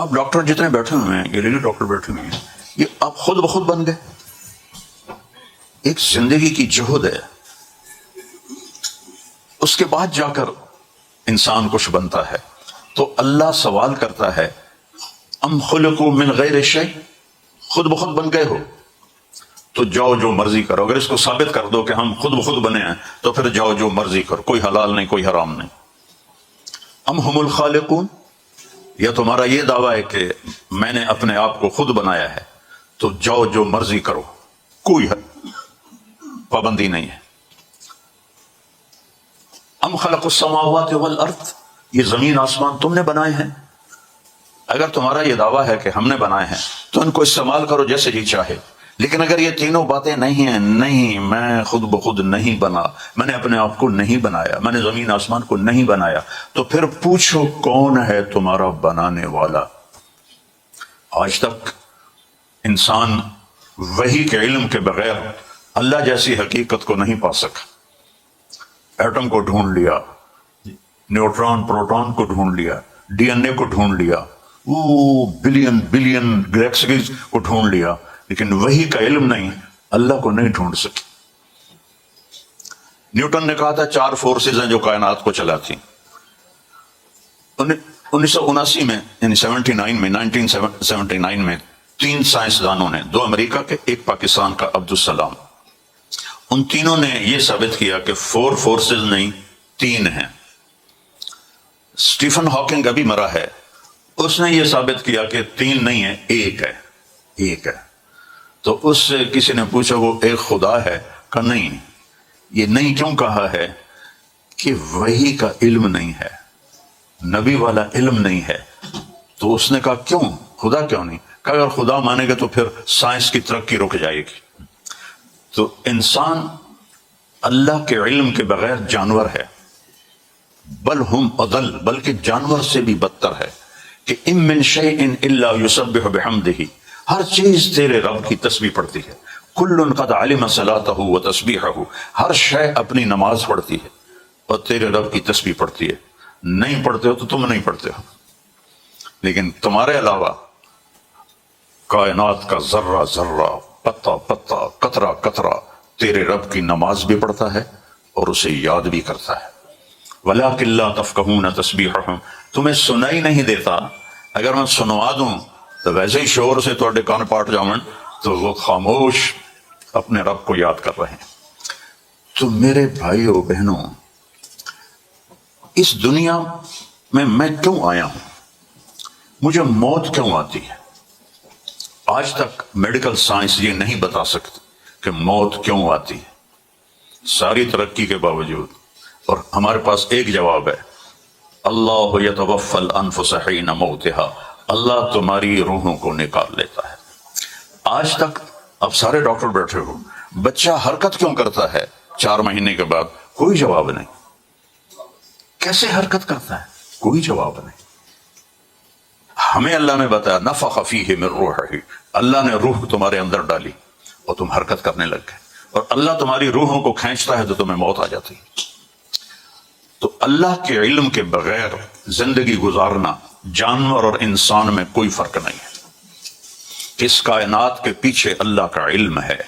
اب ڈاکٹر جتنے بیٹھے ہوئے ہیں، یہ لیڈی ڈاکٹر بیٹھے ہوئے ہیں، یہ اب خود بخود بن گئے. ایک زندگی کی جہد ہے، اس کے بعد جا کر انسان کچھ بنتا ہے. تو اللہ سوال کرتا ہے ام خلقوا من غیر شیء، خود بخود بن گئے ہو تو جاؤ جو مرضی کرو. اگر اس کو ثابت کر دو کہ ہم خود بخود بنے ہیں تو پھر جاؤ جو مرضی کرو، کوئی حلال نہیں کوئی حرام نہیں. ام ہم الخالقون، یا تمہارا یہ دعویٰ ہے کہ میں نے اپنے آپ کو خود بنایا ہے تو جاؤ جو مرضی کرو، کوئی پابندی نہیں ہے. ام خلق السماوات والارض، یہ زمین آسمان تم نے بنائے ہیں. اگر تمہارا یہ دعویٰ ہے کہ ہم نے بنائے ہیں تو ان کو استعمال کرو جیسے جی چاہے. لیکن اگر یہ تینوں باتیں نہیں ہیں، نہیں میں خود بخود نہیں بنا، میں نے اپنے آپ کو نہیں بنایا، میں نے زمین آسمان کو نہیں بنایا، تو پھر پوچھو کون ہے تمہارا بنانے والا. آج تک انسان وحی کے علم کے بغیر اللہ جیسی حقیقت کو نہیں پا سکا. ایٹم کو ڈھونڈ لیا، نیوٹران پروٹون کو ڈھونڈ لیا، ڈی این اے کو ڈھونڈ لیا، وہ بلین گلیکسیز کو ڈھونڈ لیا، لیکن وحی کا علم نہیں، اللہ کو نہیں ڈھونڈ سکے. نیوٹن نے کہا تھا 4 فورسز ہیں جو کائنات کو چلاتی. 1979 میں یعنی 1979 میں 3 سائنسدانوں نے، 2 امریکہ کے 1 پاکستان کا عبدالسلام، ان تینوں نے یہ ثابت کیا کہ 4 فورسز نہیں 3 ہیں. اسٹیفن ہاکنگ ابھی مرا ہے، اس نے یہ ثابت کیا کہ 3 نہیں ہے، 1 ہے، 1 ہے. تو اس سے کسی نے پوچھا وہ ایک خدا ہے؟ کہ نہیں. یہ نہیں کیوں کہا ہے؟ کہ وحی کا علم نہیں ہے، نبی والا علم نہیں ہے. تو اس نے کہا کیوں خدا کیوں نہیں؟ کہ اگر خدا مانے گا تو پھر سائنس کی ترقی رک جائے گی. تو انسان اللہ کے علم کے بغیر جانور ہے، بل ہم اضل، بلکہ جانور سے بھی بدتر ہے. کہ ام من شیء الا یسبح بحمدہ، ہر چیز تیرے رب کی تسبیح پڑھتی ہے. کل قد علم صلاتہ و تسبیحہ، ہر شے اپنی نماز پڑھتی ہے اور تیرے رب کی تسبیح پڑھتی ہے. نہیں پڑھتے ہو تو تم نہیں پڑھتے ہو، لیکن تمہارے علاوہ کائنات کا ذرہ ذرہ، پتا پتا، قطرہ قطرہ تیرے رب کی نماز بھی پڑھتا ہے اور اسے یاد بھی کرتا ہے. وَلَٰكِن لَّا تَفْقَهُونَ تَسْبِيحَهُمْ، تمہیں سنائی نہیں دیتا. اگر میں سنوا دوں تو ویسے ہی شور سے تھوڑے کان پاٹ جاؤں تو وہ خاموش اپنے رب کو یاد کر رہے ہیں. تو میرے بھائیو بہنوں، اس دنیا میں کیوں آیا ہوں؟ مجھے موت کیوں آتی ہے؟ آج تک میڈیکل سائنس یہ نہیں بتا سکتی کہ موت کیوں آتی ہے، ساری ترقی کے باوجود. اور ہمارے پاس ایک جواب ہے، اللہ یتوفی الانفس حین موتها، اللہ تمہاری روحوں کو نکال لیتا ہے. آج تک اب سارے ڈاکٹر بیٹھے ہو، بچہ حرکت کیوں کرتا ہے 4 مہینے کے بعد؟ کوئی جواب نہیں. کیسے حرکت کرتا ہے؟ کوئی جواب نہیں. ہمیں اللہ نے بتایا نفخ فیہ من روحہ، اللہ نے روح تمہارے اندر ڈالی اور تم حرکت کرنے لگ گئے. اور اللہ تمہاری روحوں کو کھینچتا ہے تو تمہیں موت آ جاتی. تو اللہ کے علم کے بغیر زندگی گزارنا جانور اور انسان میں کوئی فرق نہیں ہے. اس کائنات کے پیچھے اللہ کا علم ہے.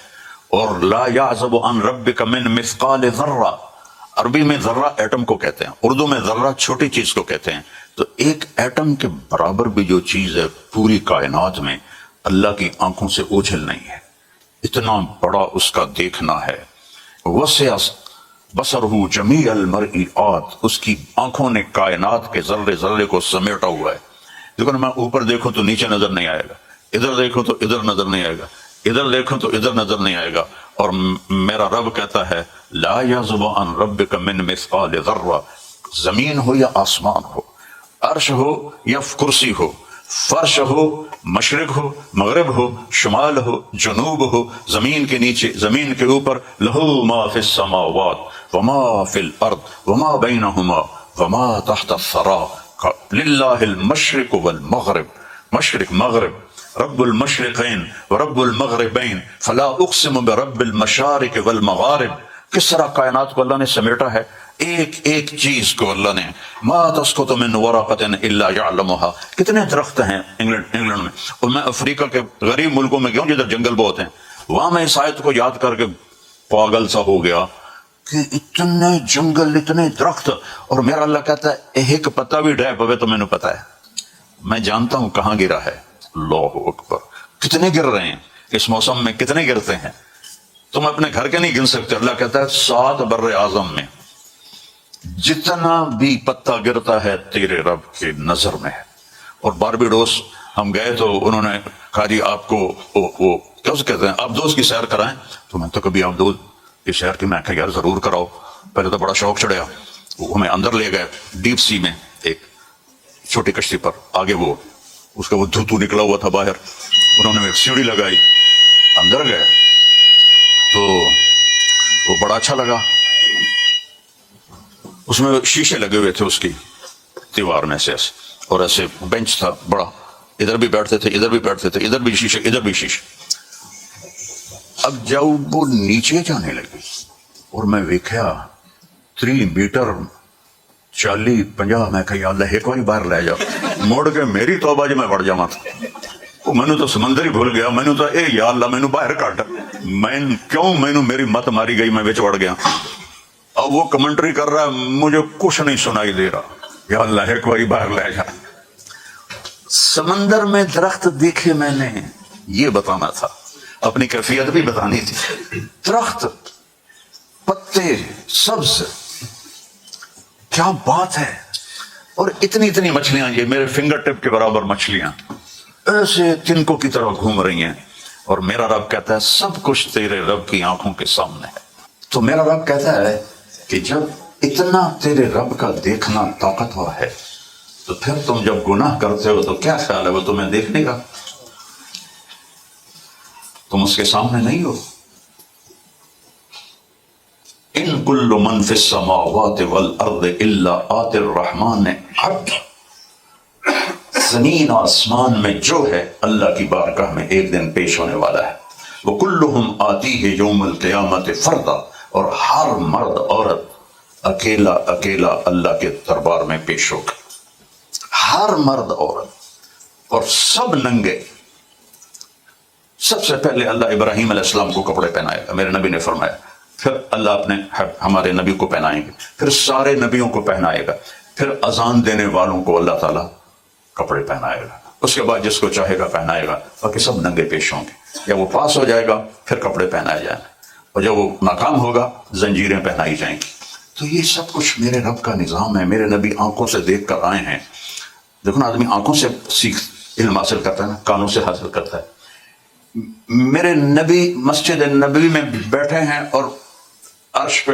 اور لا یعزب عن ربک من مثقال ذرہ، عربی میں ذرہ ایٹم کو کہتے ہیں، اردو میں ذرہ چھوٹی چیز کو کہتے ہیں. تو ایک ایٹم کے برابر بھی جو چیز ہے پوری کائنات میں، اللہ کی آنکھوں سے اوجھل نہیں ہے. اتنا بڑا اس کا دیکھنا ہے. وسع بصرہ جمیع المرئیات، اس کی آنکھوں نے کائنات کے ذرے ذرے کو سمیٹا ہوا ہے. لیکن میں اوپر دیکھوں تو نیچے نظر نہیں آئے گا، ادھر دیکھوں تو ادھر نظر نہیں آئے گا، ادھر دیکھوں تو ادھر نظر نہیں آئے گا. اور میرا رب کہتا ہے لا یعزب عن ربک من مثقال ذرہ، زمین ہو یا آسمان ہو، عرش ہو یا کرسی ہو، فرش ہو، مشرق ہو، مغرب ہو، شمال ہو، جنوب ہو، زمین کے نیچے، زمین کے اوپر، لہو ما فی السماوات وما فی الارض وما بینہما وما تحت الثری، للہ المشرق والمغرب، مشرق مغرب، رب المشرقین ورب المغربین فلا اقسم برب المشارق والمغارب. کس طرح کائنات کو اللہ نے سمیٹا ہے ایک ایک چیز کو اللہ نے ما تسقط من ورقۃ الا یعلمها. کتنے درخت ہیں انگلینڈ میں، اور میں افریقہ کے غریب ملکوں میں گیا ہوں جدھر جنگل بہت ہیں، وہاں میں اس آیت کو یاد کر کے پاگل سا ہو گیا کہ اتنے جنگل، اتنے درخت، اور میرا اللہ کہتا ہے ایک پتا بھی ڈھے پوے تو میں نے پتا ہے، میں جانتا ہوں کہاں گرا ہے. اللہ اکبر، کتنے گر رہے ہیں اس موسم میں، کتنے گرتے ہیں، تم اپنے گھر کے نہیں گن سکتے. اللہ کہتا ہے 7 بر اعظم میں جتنا بھی پتا گرتا ہے تیرے رب کی نظر میں ہے. اور باربیڈوس ہم گئے تو انہوں نے کہا جی آپ کو وہ کیا کہتے ہیں آبدوز کی سیر کرائیں، تو میں تو کبھی آبدوز کی سیر کی، میں کہا یار ضرور کراؤ. پہلے تو بڑا شوق چڑھیا، وہ ہمیں اندر لے گئے ڈیپ سی میں ایک چھوٹی کشتی پر، آگے وہ اس کا وہ دھوتو نکلا ہوا تھا باہر، انہوں نے ایک سیڑھی لگائی، اندر گئے تو وہ بڑا اچھا لگا. اس میں شیشے لگے ہوئے تھے اس کی دیوار میں سے ایسے، اور ایسے بینچ تھا بڑا، ادھر بھی بیٹھتے تھے ادھر بھی بیٹھتے تھے، ادھر بھی شیشے ادھر بھی شیشے. اب جب وہ نیچے جانے لگی اور میں ویکھیا 3 میٹر 40-50، میں کہا یا اللہ ایک باری باہر لے جاؤ. مڑ کے میری توبہ جو میں بڑھ جاواں تھا، میں نے تو سمندر ہی بھول گیا، میں نے تو اے یا اللہ میں نے باہر کٹ، میں کیوں میں نے میری مت ماری گئی، میں بچ وڑ گیا. اب وہ کمنٹری کر رہا ہے، مجھے کچھ نہیں سنائی دے رہا، یا اللہ ایک باری باہر لے جا. سمندر میں درخت دیکھے میں نے، یہ بتانا تھا، اپنی کیفیت بھی بتانی تھی. درخت، پتے، سبز، کیا بات ہے. اور اتنی اتنی مچھلیاں، یہ میرے فنگر ٹپ کے برابر مچھلیاں ایسے تنکوں کی طرح گھوم رہی ہیں، اور میرا رب کہتا ہے سب کچھ تیرے رب کی آنکھوں کے سامنے ہے. تو میرا رب کہتا ہے کہ جب اتنا تیرے رب کا دیکھنا طاقتور ہے تو پھر تم جب گناہ کرتے ہو تو کیا خیال ہے وہ تمہیں دیکھنے کا؟ تم اس کے سامنے نہیں ہو. ان کل من فی السماوات والارض الا آتی الرحمن عبدا. زمین آسمان میں جو ہے اللہ کی بارگاہ میں ایک دن پیش ہونے والا ہے. وکلہم آتیہ یوم القیامت فردا، اور ہر مرد عورت اکیلا اکیلا اللہ کے دربار میں پیش ہوگا. ہر مرد عورت، اور سب ننگے. سب سے پہلے اللہ ابراہیم علیہ السلام کو کپڑے پہنائے گا، میرے نبی نے فرمایا، پھر اللہ اپنے ہمارے نبی کو پہنائیں گے، پھر سارے نبیوں کو پہنائے گا، پھر اذان دینے والوں کو اللہ تعالیٰ کپڑے پہنائے گا. اس کے بعد جس کو چاہے گا پہنائے گا، باقی سب ننگے پیش ہوں گے. یا وہ پاس ہو جائے گا پھر کپڑے پہنائے جائیں گے، اور جب وہ ناکام ہوگا زنجیریں پہنائی جائیں گی. تو یہ سب کچھ میرے رب کا نظام ہے. میرے نبی آنکھوں سے دیکھ کر آئے ہیں. دیکھو نا، آدمی آنکھوں سے علم حاصل کرتا ہے نا، کانوں سے حاصل کرتا ہے. میرے نبی مسجد نبوی میں بیٹھے ہیں اور عرش پہ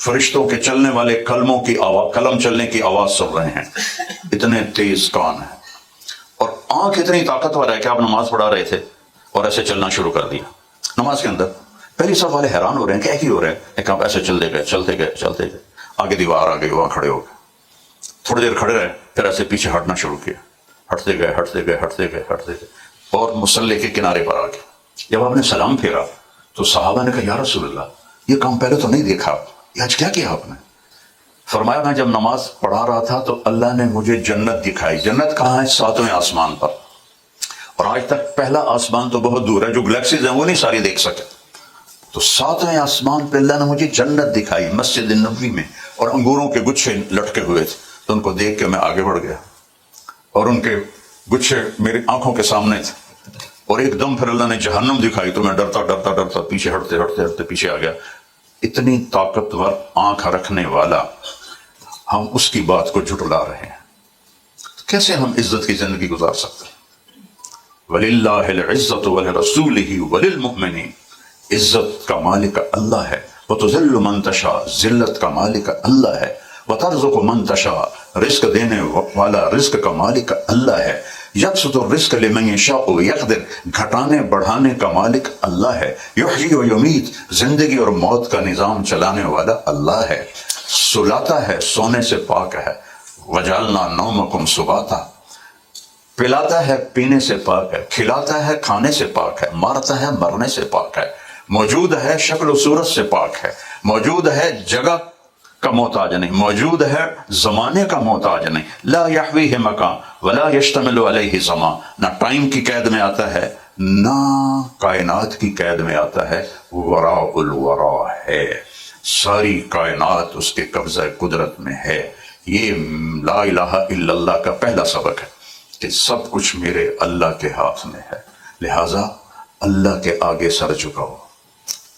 فرشتوں کے چلنے والے کلموں کی آواز، قلم چلنے کی آواز سن رہے ہیں. اتنے تیز کان ہیں، اور آنکھ اتنی طاقتور ہے کہ آپ نماز پڑھا رہے تھے اور ایسے چلنا شروع کر دیا. نماز کے اندر پہلی صف والے حیران ہو رہے ہیں کہ ایک ہی ہو رہے ہیں، ایک آپ ایسے چلتے گئے چلتے گئے چلتے گئے، آگے دیوار آ گئی، وہاں کھڑے ہو گئے، تھوڑی دیر کھڑے رہے، پھر ایسے پیچھے ہٹنا شروع کیا، ہٹتے گئے ہٹتے گئے ہٹتے گئے ہٹتے گئے، اور مصلی کے کنارے پر آ گئے. جب آپ نے سلام پھیرا تو صحابہ نے کہا یا رسول اللہ یہ کام پہلے تو نہیں دیکھا، یہ آج کیا کیا آپ نے؟ فرمایا میں جب نماز پڑھا رہا تھا تو اللہ نے مجھے جنت دکھائی. جنت کہاں ہے؟ 7ویں آسمان پر. اور آج تک پہلا آسمان تو بہت دور ہے، جو گلیکسیز ہیں وہ نہیں ساری دیکھ سکے. تو 7ویں آسمان پہ اللہ نے مجھے جنت دکھائی مسجد نبوی میں، اور انگوروں کے گچھے لٹکے ہوئے تھے. تو ان کو دیکھ کے میں آگے بڑھ گیا، اور ان کے گچھے میری آنکھوں کے سامنے تھے. اور ایک دم پھر اللہ نے جہنم دکھائی تو میں ڈرتا ڈرتا ڈرتا پیچھے ہٹتے ہٹتے ہٹتے پیچھے آ گیا. اتنی طاقتور آنکھ رکھنے والا، ہم اس کی بات کو جھٹلا رہے ہیں. کیسے ہم عزت کی زندگی گزار سکتے ہیں؟ وَلِلَّهِ الْعِزَّةُ وَلِرَسُولِهِ وَلِلْمُؤْمِنِينَ. عزت کا مالک اللہ ہے. وَتُذِلُّ مَن تَشَاءُ. ذلت کا مالک اللہ ہے. وَتَرْزُقُ مَن تَشَاءُ. رزق دینے والا رزق کا مالک اللہ ہے. یبسط الرزق لمن یشاء ویقدر. گھٹانے بڑھانے کا مالک اللہ ہے. یحیی و یمیت. زندگی اور موت کا نظام چلانے والا اللہ ہے. سلاتا ہے، سونے سے پاک ہے. وجعلنا نومکم سباتا. پلاتا ہے، پینے سے پاک ہے. کھلاتا ہے، کھانے سے پاک ہے. مارتا ہے، مرنے سے پاک ہے. موجود ہے، شکل و صورت سے پاک ہے. موجود ہے، جگہ کا محتاج نہیں، موجود ہے زمانے کا محتاج نہیں. لا یحویہ مکان ولا یشتمل علیہ زمان، نہ ٹائم کی قید میں آتا ہے نہ کائنات کی قید میں آتا ہے. وراء الورا ہے، ساری کائنات اس کے قبضہ قدرت میں ہے. یہ لا الہ الا اللہ کا پہلا سبق ہے کہ سب کچھ میرے اللہ کے ہاتھ میں ہے. لہذا اللہ کے آگے سر جھکاؤ،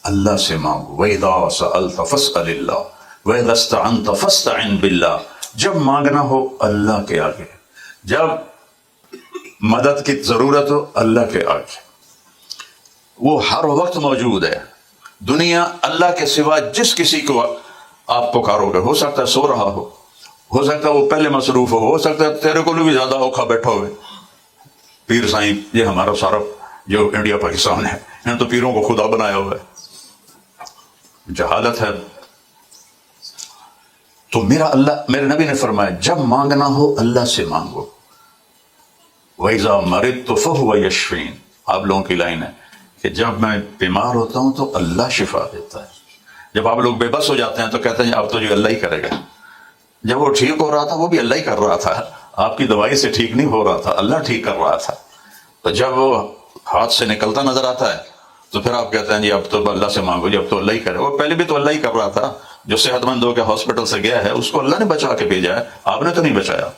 اللہ سے مانگو. وَإِذَا سَأَلْتَ فَاسْأَلِ اللَّهَ وَإِذَا اسْتَعَنْتَ فَاسْتَعِنْ بِاللَّهِ. جب مانگنا ہو اللہ کے آگے، جب مدد کی ضرورت ہو اللہ کے آگے. وہ ہر وقت موجود ہے. دنیا اللہ کے سوا جس کسی کو آپ پکارو گے، ہو سکتا ہے سو رہا ہو سکتا ہے وہ پہلے مصروف ہو سکتا ہے تیرے کو بھی زیادہ اوکھا بیٹھا ہوئے. پیر سائیں یہ ہمارا سارا جو انڈیا پاکستان ہے، انہوں تو پیروں کو خدا بنایا ہوا ہے. جہالت ہے. تو میرے نبی نے فرمایا جب مانگنا ہو اللہ سے مانگو. وَإِذَا مَرِضْتُ فَهُوَ يَشْفِينِ. آپ لوگوں کی لائن ہے کہ جب میں بیمار ہوتا ہوں تو اللہ شفا دیتا ہے. جب آپ لوگ بے بس ہو جاتے ہیں تو کہتے ہیں اب تو جو اللہ ہی کرے گا. جب وہ ٹھیک ہو رہا تھا وہ بھی اللہ ہی کر رہا تھا. آپ کی دوائی سے ٹھیک نہیں ہو رہا تھا، اللہ ٹھیک کر رہا تھا. تو جب وہ ہاتھ سے نکلتا نظر آتا ہے تو پھر آپ کہتے ہیں جی اب تو اللہ سے مانگو، جب تو اللہ ہی کرے. وہ پہلے بھی تو اللہ ہی کر رہا تھا. جو صحت مند ہو کے ہاسپٹل سے گیا ہے اس کو اللہ نے بچا کے بھیجا ہے، آپ نے تو نہیں بچایا.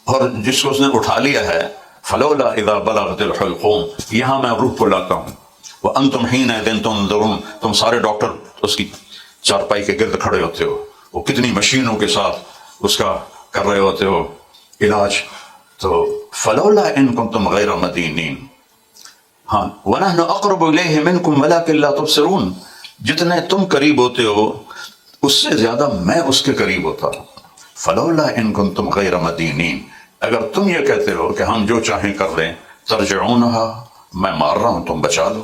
اور جس کو اس نے اٹھا لیا ہے فلولا اذا بلغت الحلقوم، یہاں میں روح کو لاتا ہوں. وانتم حینئذ تنظرون، تم سارے ڈاکٹر اس کی چارپائی کے گرد کھڑے ہوتے ہو، وہ کتنی مشینوں کے ساتھ اس کا کر رہے ہوتے ہو علاج. تو فلولا ان کنتم غیر مدینین. ہاں ونحن اقرب الیہ منکم ولکن لا تبصرون. جتنے تم قریب ہوتے ہو اس سے زیادہ میں اس کے قریب ہوتا ہوں. فلولا ان کنتم غیر مدینین، اگر تم یہ کہتے ہو کہ ہم جو چاہیں کر لیں، ترجعونہا، میں مار رہا ہوں تم بچا لو.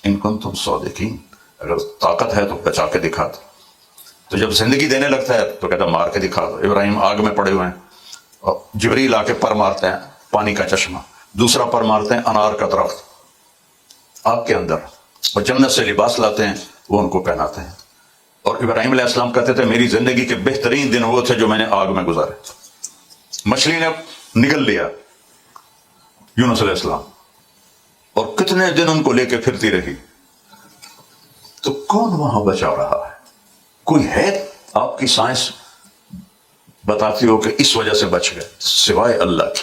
ان کنتم صادقین، اگر طاقت ہے تو بچا کے دکھا دو. تو جب زندگی دینے لگتا ہے تو کہتا مار کے دکھا دو. ابراہیم آگ میں پڑے ہوئے ہیں اور جبریل آ کے پر مارتے ہیں پانی کا چشمہ، دوسرا پر مارتے ہیں انار کا درخت آگ کے اندر، اور جنت سے لباس لاتے ہیں وہ ان کو پہناتے ہیں. اور ابراہیم علیہ السلام کہتے تھے میری زندگی کے بہترین دن وہ تھے جو میں نے آگ میں گزارے. مچھلی نے نگل لیا یونس علیہ السلام، اور کتنے دن ان کو لے کے پھرتی رہی. تو کون وہاں بچا رہا ہے؟ کوئی ہے؟ آپ کی سائنس بتاتی ہو کہ اس وجہ سے بچ گئے سوائے اللہ کی.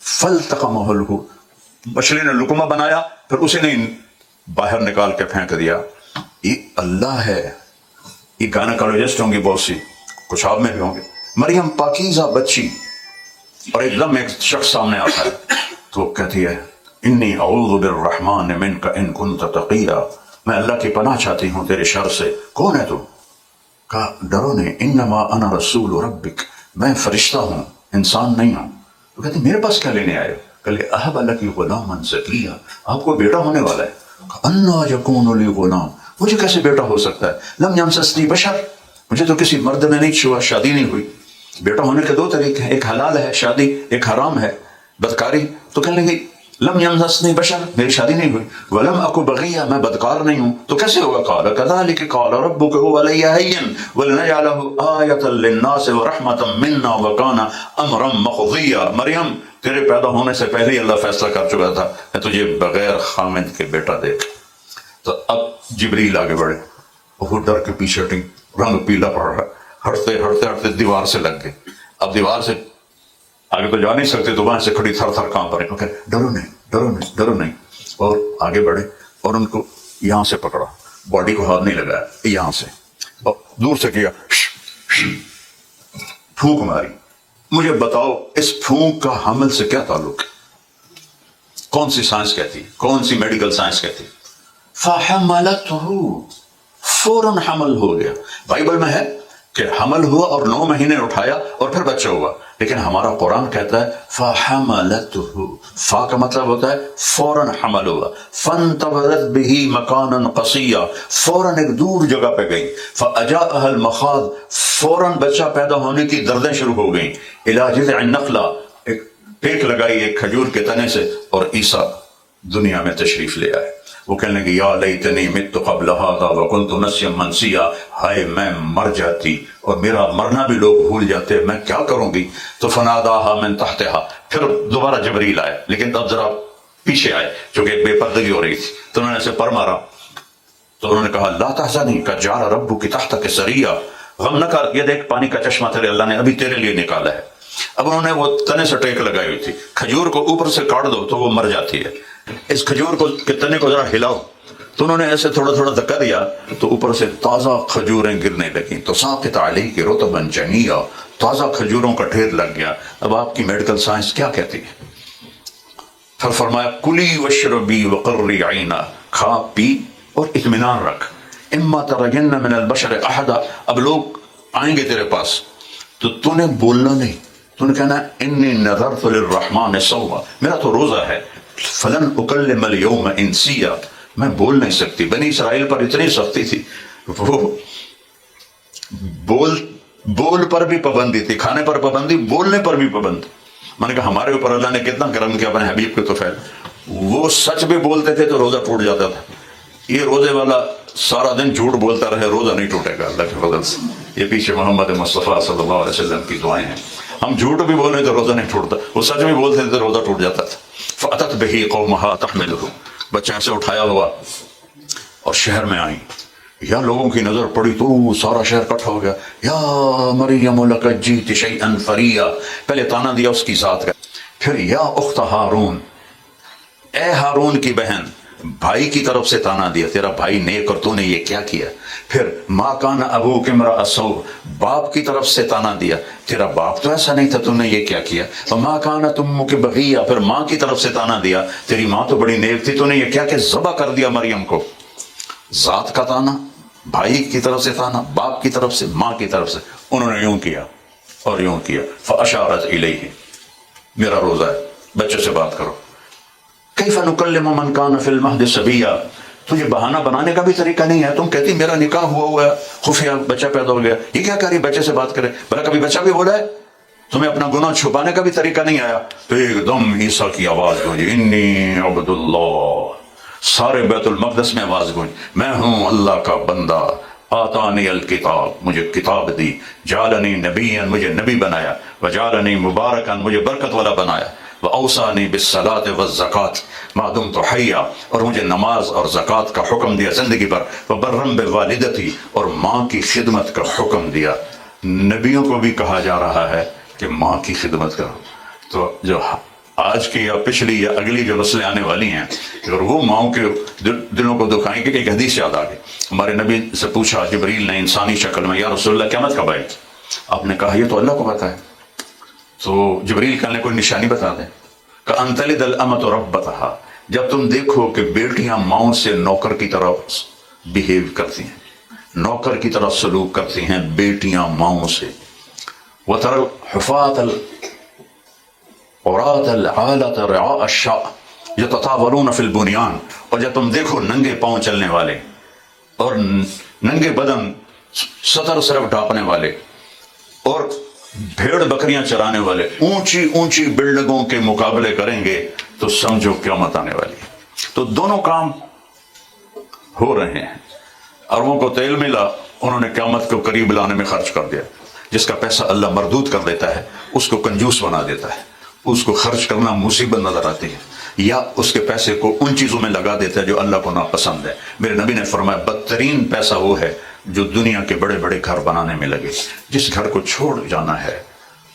فَالْتَقَمَهُ الْحُوتُ، مچھلی نے لقمہ بنایا پھر اسے نہیں باہر نکال کے پھینک دیا. یہ اللہ ہے. یہ گائنیکالوجسٹ ہوں گی بہت سی، کچھ آپ میں بھی ہوں گے. مریم پاکیزہ بچی، اور ایک دم ایک شخص سامنے آتا ہے تو وہ کہتی ہے انی اعوذ بالرحمن منک ان کنت تقیا، میں اللہ کی پناہ چاہتی ہوں تیرے شر سے. کون ہے تو؟ کہا ڈرو نہیں، انما انا رسول ربک، میں فرشتہ ہوں انسان نہیں ہوں. تو کہتے میرے پاس کیا لینے آئے؟ کہ اہب لک غلاما زکیا، آپ کو بیٹا ہونے والا ہے. انا یکون لی غلام، مجھے کیسے بیٹا ہو سکتا ہے؟ لم یمسسنی بشر، مجھے تو کسی مرد نے نہیں چھوا، شادی نہیں ہوئی. بیٹا ہونے کے دو طریقے ہیں، ایک حلال ہے شادی، ایک حرام ہے بدکاری. تو کہنے لگی لم یمسسنی بشر، میری شادی نہیں ہوئی. ولم اکو بغیہ، میں بدکار نہیں ہوں. تو کیسے ہوگا؟ قال کذلک قال ربک هو علی هین ولنجعله آیۃ للناس ورحمۃ منا وکان امرا مقضیا. مریم تیرے پیدا ہونے سے پہلے ہی اللہ فیصلہ کر چکا تھا کہ تجھے بغیر خامد کے بیٹا دے. تو اب جبریل آگے بڑھے، وہ ڈر کے پیچھے رنگ پیلا پڑ رہا، ہٹتے ہٹتے ہٹتے دیوار سے لگ گئے. اب دیوار سے آگے تو جا نہیں سکتے تو وہاں سے کھڑی تھر تھر کام پڑے. ڈرو نہیں ڈرو نہیں ڈرو نہیں. اور آگے بڑھے اور ان کو یہاں سے پکڑا، باڈی کو ہاتھ نہیں لگایا، یہاں سے اور دور سے کیا، پھونک ماری. مجھے بتاؤ اس پھونک کا حمل سے کیا تعلق ہے؟ کون سی سائنس کہتی ہے، کون سی میڈیکل سائنس کہتی ہے؟ فَحَمَلَتْهُ، فوراً حمل ہو گیا. بائبل میں ہے کہ حمل ہوا اور 9 مہینے اٹھایا اور پھر بچہ ہوا، لیکن ہمارا قرآن کہتا ہے فَحَمَلَتْهُ، فا کا مطلب ہوتا ہے فوراً حمل ہوا. فَانْتَبَذَتْ بِهِ مَكَانًا قَصِيًّا، فوراً ایک دور جگہ پہ گئی. فَأَجَاءَهَا الْمَخَاض، فوراً بچہ پیدا ہونے کی دردیں شروع ہو گئیں. إِلَى جِذْعِ النَّخْلَةِ، ایک ٹیک لگائی ایک کھجور کے تنے سے، اور عیسیٰ دنیا میں تشریف لے آئے. وہ کہنے لگے یا لیتنی مت قبل ھذا وکنت نسیا منسیا، ہائے میں مر جاتی اور میرا مرنا بھی لوگ بھول جاتے، میں کیا کروں گی. تو فناداھا من تحتھا، پھر دوبارہ جبریل آئے، لیکن اب ذرا پیچھے آئے چونکہ ایک بے پردگی ہو رہی تھی. تو انہوں نے اسے پر مارا. تو انہوں نے کہا لا تحزنی قد جعل ربک تحتک سریا، غم نہ کر، یہ دیکھ پانی کا چشمہ تیرے اللہ نے ابھی تیرے لیے نکالا ہے. اب انہوں نے وہ تنے سے ٹیک لگائی ہوئی تھی، کھجور کو اوپر سے کاٹ دو تو وہ مر جاتی ہے، اس کھجور کو کے تنے کو ذرا ہلاؤ. تو انہوں نے ایسے تھوڑا تھوڑا دھکا دیا تو اوپر سے تازہ کھجوریں گرنے لگیں. تو ساقط علیہ رطبا جنیا، تازہ کھجوروں کا ڈھیر لگ گیا. اب آپ کی میڈیکل سائنس کیا کہتی ہے؟ پھر فرمایا کلی واشربی وقری عینا، کھا پی اور اطمینان رکھ. اما ترین من البشر احدا، اب لوگ آئیں گے تیرے پاس تو نے بولنا نہیں، تو نے کہنا انی نذرت للرحمن صوما، میرا تو روزہ ہے. فلن اکلم اليوم انسیا، میں بول نہیں سکتی. بنی اسرائیل پر اتنی سختی تھی، وہ بول پر بھی پابندی تھی، کھانے پر پابندی، بولنے پر بھی پابندی. میں نے کہا ہمارے اوپر اللہ نے کتنا کرم کیا اپنے حبیب کے طفیل، وہ سچ بھی بولتے تھے تو روزہ ٹوٹ جاتا تھا. یہ روزے والا سارا دن جھوٹ بولتا رہے، روزہ نہیں ٹوٹے گا اللہ کے فضل سے. یہ پیچھے محمد مصطفیٰ صلی اللہ علیہ وسلم کی دعائیں ہیں. ہم جھوٹ بھی بولے تو روزہ نہیں ٹوٹتا، وہ سچ بھی بولتے تھے تو روزہ ٹوٹ جاتا تھا. فأتت به قومها تحمله، بچہ سے اٹھایا ہوا اور شہر میں آئیں. یا لوگوں کی نظر پڑی تو سارا شہر اکٹھا ہو گیا. یا مریم لقد جئت شیئا فریا، پہلے تانا دیا اس کی ذات کا. پھر یا اخت ہارون، اے ہارون کی بہن، بھائی کی طرف سے تانا دیا، تیرا بھائی نیک اور تو نے یہ کیا کیا. پھر ما کان ابوک امرأ سوء، باپ کی طرف سے تانا دیا، تیرا باپ تو ایسا نہیں تھا، تم نے یہ کیا کیا. وما کانت امک بغیہ، پھر ماں کی طرف سے تانا دیا، تیری ماں تو بڑی نیک تھی، تو نے یہ کیا کہ ذبح کر دیا مریم کو. ذات کا تانا، بھائی کی طرف سے تانا، باپ کی طرف سے، ماں کی طرف سے. انہوں نے یوں کیا اور یوں کیا. فاشارت الیہ، میرا روزہ ہے، بچے سے بات کرو. کیف نکلم من کان فی المہد صبیا، تجھے بہانہ بنانے کا بھی طریقہ نہیں ہے. تم کہتی میرا نکاح ہوا ہے، خفیہ بچہ پیدا ہو گیا، یہ کیا کر رہی بچے سے بات کرے. بھلا کبھی بچہ بھی بولا ہے؟ تمہیں اپنا گناہ چھپانے کا بھی طریقہ نہیں آیا. تو ایک دم عیسیٰ کی آواز گونجی، انی عبد اللہ. سارے بیت المقدس میں آواز گونجی، میں ہوں اللہ کا بندہ. آتانی الکتاب، مجھے کتاب دی. جعلنی نبیا، مجھے نبی بنایا. وجعلنی مبارکا، مجھے برکت والا بنایا. وأوصاني بالصلاة والزکاة ما دمت حیا، اور مجھے نماز اور زکوٰۃ کا حکم دیا زندگی پر. وبرا بوالدتی، اور ماں کی خدمت کا حکم دیا. نبیوں کو بھی کہا جا رہا ہے کہ ماں کی خدمت کرو. تو جو آج کی یا پچھلی یا اگلی جو نسلیں آنے والی ہیں، اگر وہ ماؤں کے دلوں کو دکھائیں گے. کہ ایک حدیث یاد آ گئی، ہمارے نبی سے پوچھا جبریل نے انسانی شکل میں، یا رسول اللہ قیامت کب آئے گی؟ آپ نے کہا یہ تو اللہ کو پتہ ہے. تو جبریل کہنے کوئی نشانی بتا دیں. کہ ان تلد الامۃ ربتہا، جب تم دیکھو کہ بیٹیاں ماؤں سے نوکر کی طرح بیہیو کرتی ہیں، نوکر کی طرح سلوک کرتی ہیں بیٹیاں ماؤں سے. وتر الحفاة العراة العالة رعاء الشاء یتطاولون فی البنیان، اور جب تم دیکھو ننگے پاؤں چلنے والے اور ننگے بدن سطر صرف ڈھانپنے والے اور بھیڑ بکریاں چرانے والے اونچی اونچی بلڈنگوں کے مقابلے کریں گے تو سمجھو قیامت آنے والی ہے. تو دونوں کام ہو رہے ہیں. عربوں کو تیل ملا، انہوں نے قیامت کو قریب لانے میں خرچ کر دیا. جس کا پیسہ اللہ مردود کر دیتا ہے اس کو کنجوس بنا دیتا ہے، اس کو خرچ کرنا مصیبت نظر آتی ہے، یا اس کے پیسے کو ان چیزوں میں لگا دیتا ہے جو اللہ کو ناپسند ہے. میرے نبی نے فرمایا بدترین پیسہ وہ ہے جو دنیا کے بڑے بڑے گھر بنانے میں لگے. جس گھر کو چھوڑ جانا ہے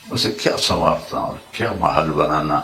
اسے کیا سنوارتا اور کیا محل بنانا.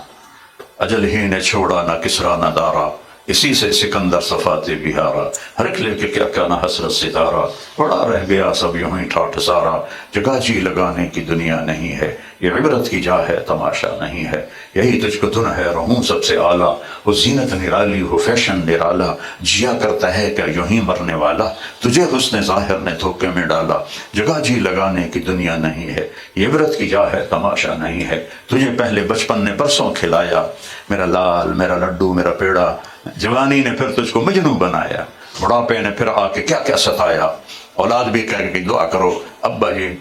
اجل ہی نے چھوڑا نہ کسرا نہ دارا، اسی سے سکندر صفات بہارا. ہر ایک لے کے کیا کیا نہ حسرت ستارہ، پڑا رہ گیا سب یوں ہی ٹھاٹھ سارا. جگہ جی لگانے کی دنیا نہیں ہے، یہ عبرت کی جا ہے تماشا نہیں ہے. یہی تجھ کو دن ہے رہوں سب سے اعلیٰ، وہ زینت نرالی ہو فیشن نرالا. جیا کرتا ہے کیا یوں ہی مرنے والا، تجھے حسن ظاہر نے دھوکے میں ڈالا. جگہ جی لگانے کی دنیا نہیں ہے، یہ عبرت کی جا ہے تماشا نہیں ہے. تجھے پہلے بچپن نے برسوں کھلایا، میرا لال میرا لڈو میرا پیڑا. جوانی نے پھر تجھ کو مجنوں بنایا، بڑھاپے نے پھر آ کے کیا کیا ستایا. اولاد بھی کہہ کہ دعا کرو ابا جی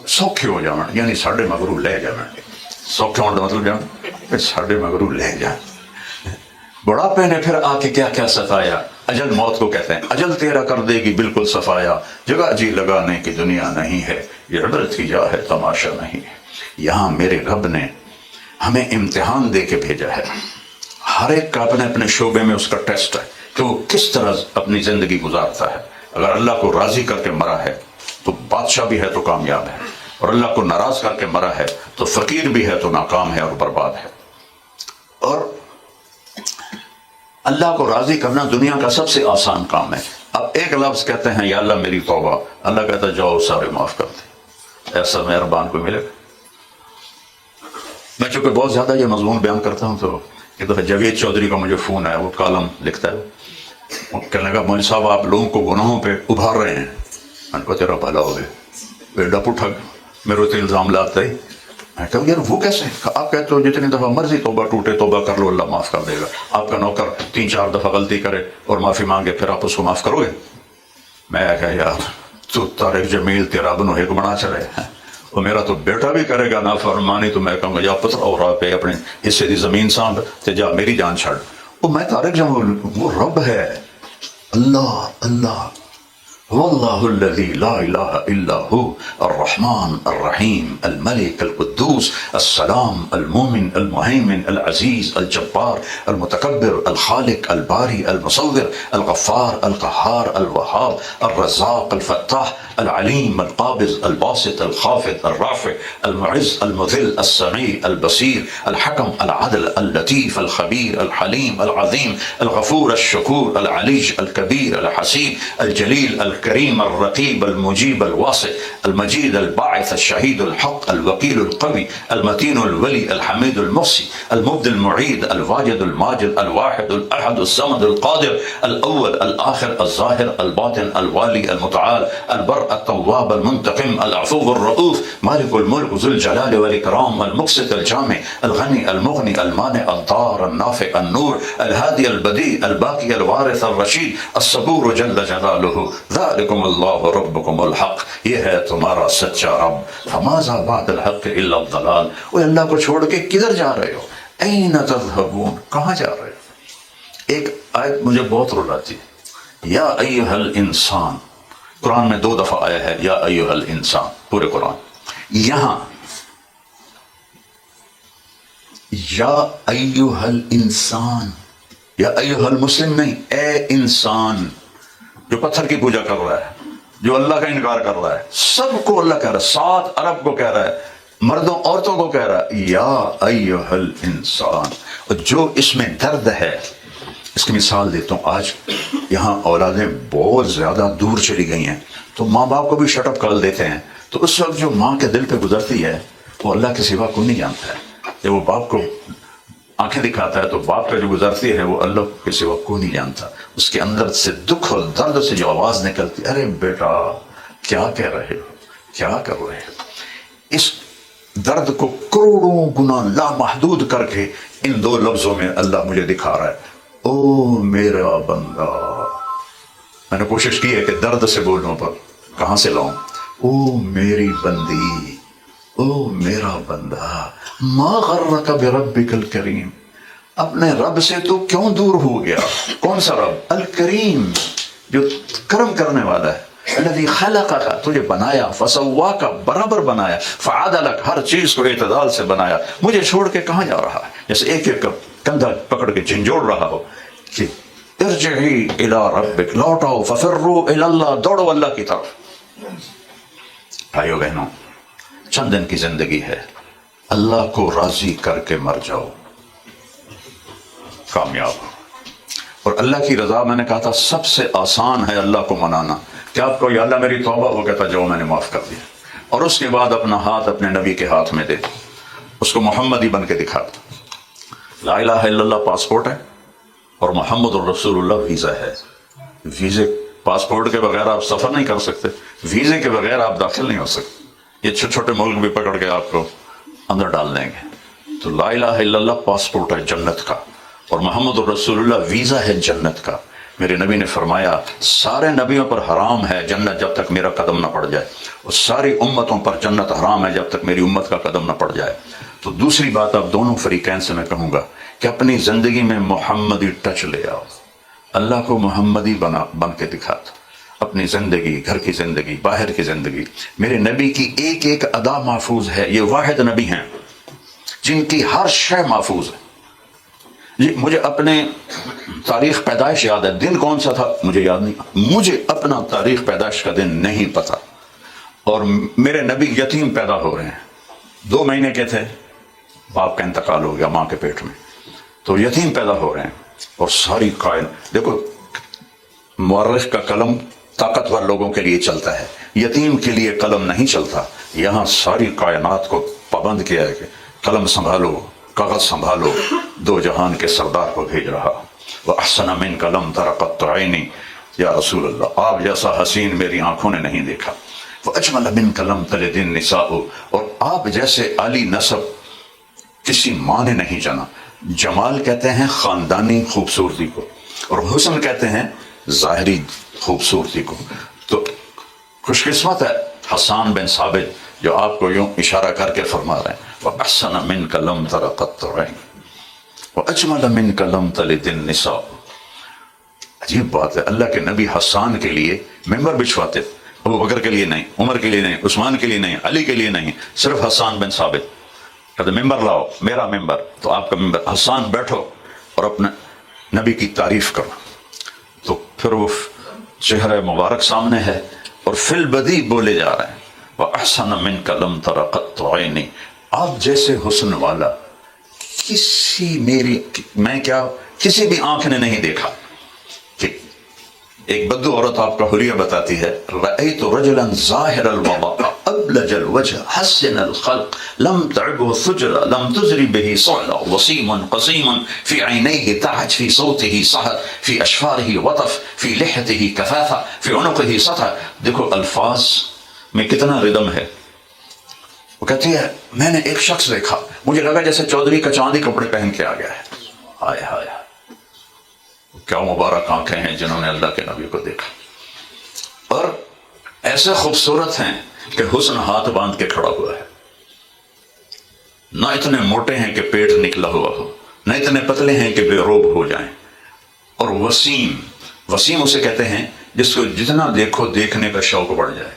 سوکھے ہو جاؤ، یعنی ساڈے مگرو لے جاؤ. سوکھے ہونے کا مطلب جان ساڈے مگرو لے جا. بڑھاپے نے پھر آ کے کیا کیا ستایا، اجل موت کو کہتے ہیں، اجل تیرا کر دے گی بالکل صفایا، جگہ جی لگانے کی دنیا نہیں ہے، یہ عبرت کی جا ہے تماشا نہیں ہے۔ یہاں میرے رب نے ہمیں امتحان دے کے بھیجا ہے، ہر ایک کا اپنے اپنے شعبے میں اس کا ٹیسٹ ہے کہ وہ کس طرح اپنی زندگی گزارتا ہے۔ اگر اللہ کو راضی کر کے مرا ہے تو بادشاہ بھی ہے تو کامیاب ہے، اور اللہ کو ناراض کر کے مرا ہے تو فقیر بھی ہے تو ناکام ہے اور برباد ہے۔ اور اللہ کو راضی کرنا دنیا کا سب سے آسان کام ہے۔ اب ایک لفظ کہتے ہیں یا اللہ میری توبہ، اللہ کہتا ہے جاؤ سارے معاف کر دے۔ ایسا مہربان کوئی ملے گا؟ میں چونکہ بہت زیادہ یہ مضمون بیان کرتا ہوں تو ایک دفعہ جاوید چودھری کا مجھے فون آیا، وہ کالم لکھتا ہے، وہ کہنے لگا مولوی صاحب آپ لوگوں کو گناہوں پہ ابھار رہے ہیں۔ میں نے کہا تیرا بھلا ہو گیا، بیٹا پٹھا میرے تو الزام لاتا ہی۔ میں کہا یار وہ کیسے؟ آپ کہتے ہو جتنی دفعہ مرضی توبہ ٹوٹے توبہ کر لو اللہ معاف کر دے گا، آپ کا نوکر 3-4 دفعہ غلطی کرے اور معافی مانگے پھر آپ اس کو معاف کرو گے؟ میں کہا یار تو طارق جمیل تیرا ابن ایک بنا چلے، اور میرا تو بیٹا بھی کرے گا نافرمانی تو میں کہوں گا یا پتر اور پہ اپنے حصے دی زمین سانب تے جا میری جان چھڑ۔ وہ میں طارق جمیل، وہ رب ہے، اللہ اللہ واللہ الذی لا الہ الا ہو الرحمن الرحیم الملک القدوس السلام المومن المہیمن العزیز الجبار المتکبر الخالق الباری المصور الغفار القہار الوہاب الرزاق الفتاح العلیم القابض الباسط الخافض الرافع المعز المذل السمیع البصیر الحکم العدل اللطیف الخبیر الحلیم العظیم الغفور الشکور العلی الکبیر الحسیب الجلیل الكريم الرقيب المجيب الواسع المجيد الباعث الشهيد الحق الوكيل القوي المتين الولي الحميد المحصي المبدي المعيد الواجد الماجد الواحد الأحد الصمد القادر الأول الآخر الظاهر الباطن الوالي المتعال البر التواب المنتقم العفو الرؤوف مالك الملك ذو الجلال والإكرام المقسط الجامع الغني المغني المانع الضار النافع النور الهادي البديع الباقي الوارث الرشيد الصبور جل جلاله ذالکم اللہ ربکم الحق، یہ ہے تمہارا سچا رب، فماذا بعد الحق الا الضلال۔ وہ اللہ کو چھوڑ کے کدھر جا رہے ہو؟ این تذہبون، کہاں جا رہے ہو؟ ایک آیت مجھے بہت رلاتی ہے، یا ایہا الانسان، قرآن میں 2 دفعہ آیا ہے یا ایہا الانسان پورے قرآن، یہاں یا ایہا الانسان، یا ایہا المسلم نہیں، اے انسان جو پتھر کی پوجا کر رہا ہے، جو اللہ کا انکار کر رہا ہے، سب کو اللہ کہہ رہا ہے، 7 ارب کو کہہ رہا ہے، مردوں عورتوں کو کہہ رہا ہے یا ایھا الانسان۔ اور جو اس میں درد ہے، اس کی مثال دیتا ہوں۔ آج یہاں اولادیں بہت زیادہ دور چلی گئی ہیں تو ماں باپ کو بھی شٹ اپ کر دیتے ہیں، تو اس وقت جو ماں کے دل پہ گزرتی ہے وہ اللہ کے سوا کو نہیں جانتا ہے۔ جب وہ باپ کو آنکھیں دکھاتا ہے تو باپ کا جو گزرتی ہے وہ اللہ کے سوا کو نہیں جانتا۔ اس کے اندر سے دکھ اور درد سے جو آواز نکلتی، ارے بیٹا کیا کہہ رہے ہو، کیا کر رہے ہو، اس درد کو کروڑوں گنا لامحدود کر کے ان 2 لفظوں میں اللہ مجھے دکھا رہا ہے، او میرا بندہ۔ میں نے کوشش کی ہے کہ درد سے بولنے پر کہاں سے لاؤں، او میری بندی، او میرا بندہ، ما غرک بربک الکریم، اپنے رب سے تو کیوں دور ہو گیا؟ کون سا رب؟ الکریم، جو کرم کرنے والا ہے، الذی خلقک، تجھے بنایا، فسواک، برابر بنایا، فعدلک، ہر چیز کو اعتدال سے بنایا، مجھے چھوڑ کے کہاں جا رہا ہے؟ جیسے ایک ایک کندھا پکڑ کے جھنجھوڑ رہا ہو کہ ارجعی الی ربک، لوٹاؤ، ففروا الی اللہ، دوڑو اللہ کی طرف۔ بھائیو بہنوں، چند دن کی زندگی ہے، اللہ کو راضی کر کے مر جاؤ، کامیاب ہو۔ اور اللہ کی رضا، میں نے کہا تھا سب سے آسان ہے اللہ کو منانا، کہ آپ کو یا اللہ میری توبہ، وہ کہتا جاؤ میں نے معاف کر دیا، اور اس کے بعد اپنا ہاتھ اپنے نبی کے ہاتھ میں دے، اس کو محمدی بن کے دکھا۔ لا الہ الا اللہ پاسپورٹ ہے اور محمد الرسول اللہ ویزا ہے۔ ویزے، پاسپورٹ کے بغیر آپ سفر نہیں کر سکتے، ویزے کے بغیر آپ داخل نہیں ہو سکتے۔ یہ چھوٹے چھوٹے ملک بھی پکڑ کے آپ کو اندر ڈال دیں گے۔ تو لا الہ الا اللہ پاسپورٹ ہے جنت کا، اور محمد الرسول اللہ ویزا ہے جنت کا۔ میرے نبی نے فرمایا سارے نبیوں پر حرام ہے جنت جب تک میرا قدم نہ پڑ جائے، اور ساری امتوں پر جنت حرام ہے جب تک میری امت کا قدم نہ پڑ جائے۔ تو دوسری بات اب دونوں فریقین سے میں کہوں گا کہ اپنی زندگی میں محمدی ٹچ لے آؤ، اللہ کو محمدی بن کے دکھا دو. اپنی زندگی، گھر کی زندگی، باہر کی زندگی، میرے نبی کی ایک ایک ادا محفوظ ہے. یہ واحد نبی ہیں جن کی ہر شے محفوظ ہے. جی مجھے اپنے تاریخ پیدائش یاد ہے، دن کون سا تھا مجھے یاد نہیں، مجھے اپنا تاریخ پیدائش کا دن نہیں پتا. اور میرے نبی یتیم پیدا ہو رہے ہیں، 2 مہینے کے تھے، باپ کا انتقال ہو گیا ماں کے پیٹ میں، تو یتیم پیدا ہو رہے ہیں. اور ساری کائنات، دیکھو مورخ کا قلم طاقتور لوگوں کے لیے چلتا ہے، یتیم کے لیے قلم نہیں چلتا. یہاں ساری کائنات کو پابند کیا ہے کہ قلم سنبھالو، کاغذ سنبھالو، 2 جہان کے سردار کو بھیج رہا. وَأَحْسَنَ مِنْكَ لَمْ تَرَ قَطُّ عَيْنِي، یا رسول اللہ آپ جیسا حسین میری آنکھوں نے نہیں دیکھا. وَأَجْمَلَ مِنْكَ لَمْ تَلِدِ النِّسَاءُ، اور آپ جیسے عالی نسب کسی ماں نے نہیں جنا. جمال کہتے ہیں خاندانی خوبصورتی کو، اور حسن کہتے ہیں ظاہری خوبصورتی کو. تو خوش قسمت ہے حسان بن ثابت جو آپ کو یوں اشارہ کر کے فرما رہے ہیں وَأَحْسَنَ مِنْكَ لَمْ تَرَ قَطُّ عَيْنِي وَأَجْمَلَ مِنْكَ لَمْ تَلِدِ النِّسَاءُ. عجیب بات ہے، اللہ کے نبی حسان کے لیے ممبر بچھواتے، ابو بکر کے لیے نہیں، عمر کے لیے نہیں، عثمان کے لیے نہیں، علی کے لیے نہیں، صرف حسان بن ثابت. کہتے ممبر لاؤ، میرا ممبر. تو آپ کا ممبر، حسان بیٹھو اور اپنے نبی کی تعریف کرو. تو پھر وہ چہرہ مبارک سامنے ہے اور فی البدی بولے جا رہے ہیں وَأَحْسَنَ مِنْكَ لَمْ تَرَ قَطُّ عَيْنِي، آپ جیسے حسن والا میں کیا کسی بھی آنکھ نے نہیں دیکھا. ایک بدو عورت آپ کا حلیہ بتاتی ہے رأيت رجلا ظاهر الوضاء أبلج الوجه حسن الخلق لم تعبه ثجرا لم تزري به صعلا وسيما قسيما في عينيه تعج في صوته صهر في أشفاره وطف في لحيته كثافة في عنقه سطع. دیکھو الفاظ میں کتنا ردم ہے. وہ کہتی ہے میں نے ایک شخص دیکھا، مجھے لگا جیسے چودھری کا چاندی کپڑے پہن کے آ گیا ہے. ہائے ہائے، کیا مبارک آنکھیں ہیں جنہوں نے اللہ کے نبی کو دیکھا. اور ایسے خوبصورت ہیں کہ حسن ہاتھ باندھ کے کھڑا ہوا ہے. نہ اتنے موٹے ہیں کہ پیٹ نکلا ہوا ہو، نہ اتنے پتلے ہیں کہ بے روب ہو جائیں. اور وسیم اسے کہتے ہیں جس کو جتنا دیکھو دیکھنے کا شوق بڑھ جائے،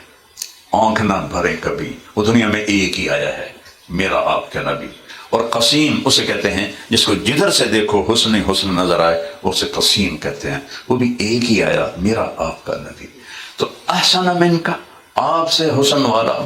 آنکھ نہ بھرے کبھی. وہ دنیا میں ایک ہی آیا ہے، میرا آپ کا نبی. اور قسیم اسے کہتے ہیں جس کو جدھر سے دیکھو حسن نظر آئے، اسے قسیم کہتے ہیں. وہ بھی ایک ہی آیا، میرا آپ کا نبی. تو احسن منک، آپ سے حسن والا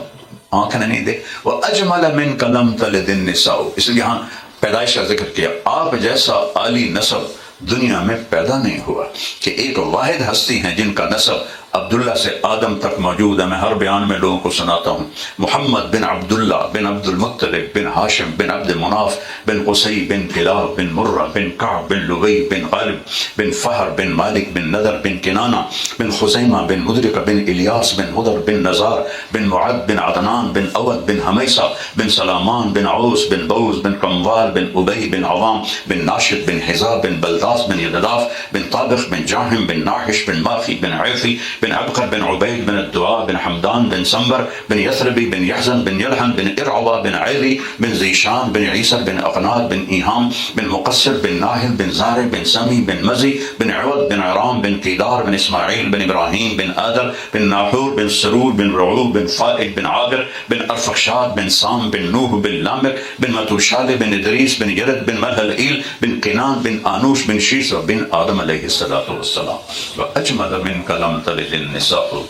آنکھ نے نہیں دیکھ. وہ اجمل منک لم تلد النساء، اس لیے یہاں پیدائش کا ذکر کیا. آپ جیسا عالی نسب دنیا میں پیدا نہیں ہوا. کہ ایک واحد ہستی ہیں جن کا نسب عبداللہ سے آدم تک موجود ہے. میں ہر بیان میں لوگوں کو سناتا ہوں. محمد بن عبداللہ بن عبد المطلب بن ہاشم بن عبد مناف بن قصی بن کلاب بن مرہ بن کعب بن لبی بن غالب بن فہر بن مالک بن نذر بن کنانہ بن خزیمہ بن مدرکہ بن الیاس بن مدر بن نزار بن معد بن عدنان بن اود بن حمیسہ بن سلامان بن عوس بن بوز بن قموال بن ابی بن عوام بن ناشد بن حزاب بن بلداس بن یدلاف بن طابخ بن جاہم بن ناحش بن ماخی بن عیفی بن عبقر بن عبید بن الدعاء بن حمدان بن سنبر بن یثربی بن یحزن بن یلحن بن ارعوا بن عیلی بن زیشان بن عیسر بن اقناد بن ایہام بن مقصر بن ناہل بن زارع بن سمی بن مزی بن عوض بن عرام بن قیدار بن اسماعیل بن ابراہیم بن آدر بن ناحور بن سرور بن رعوب بن فائق بن عابر بن ارفخشاد بن سام بن نوح بن لامک بن متوشال بن ادریس بن یرد بن ملحلئیل بن کنان بن آنوش بن شیس بن آدم علیہ السلام. وَأَجْمَلَ مِنْكَ لَمْ تَلِدِ النِّسَاءُ،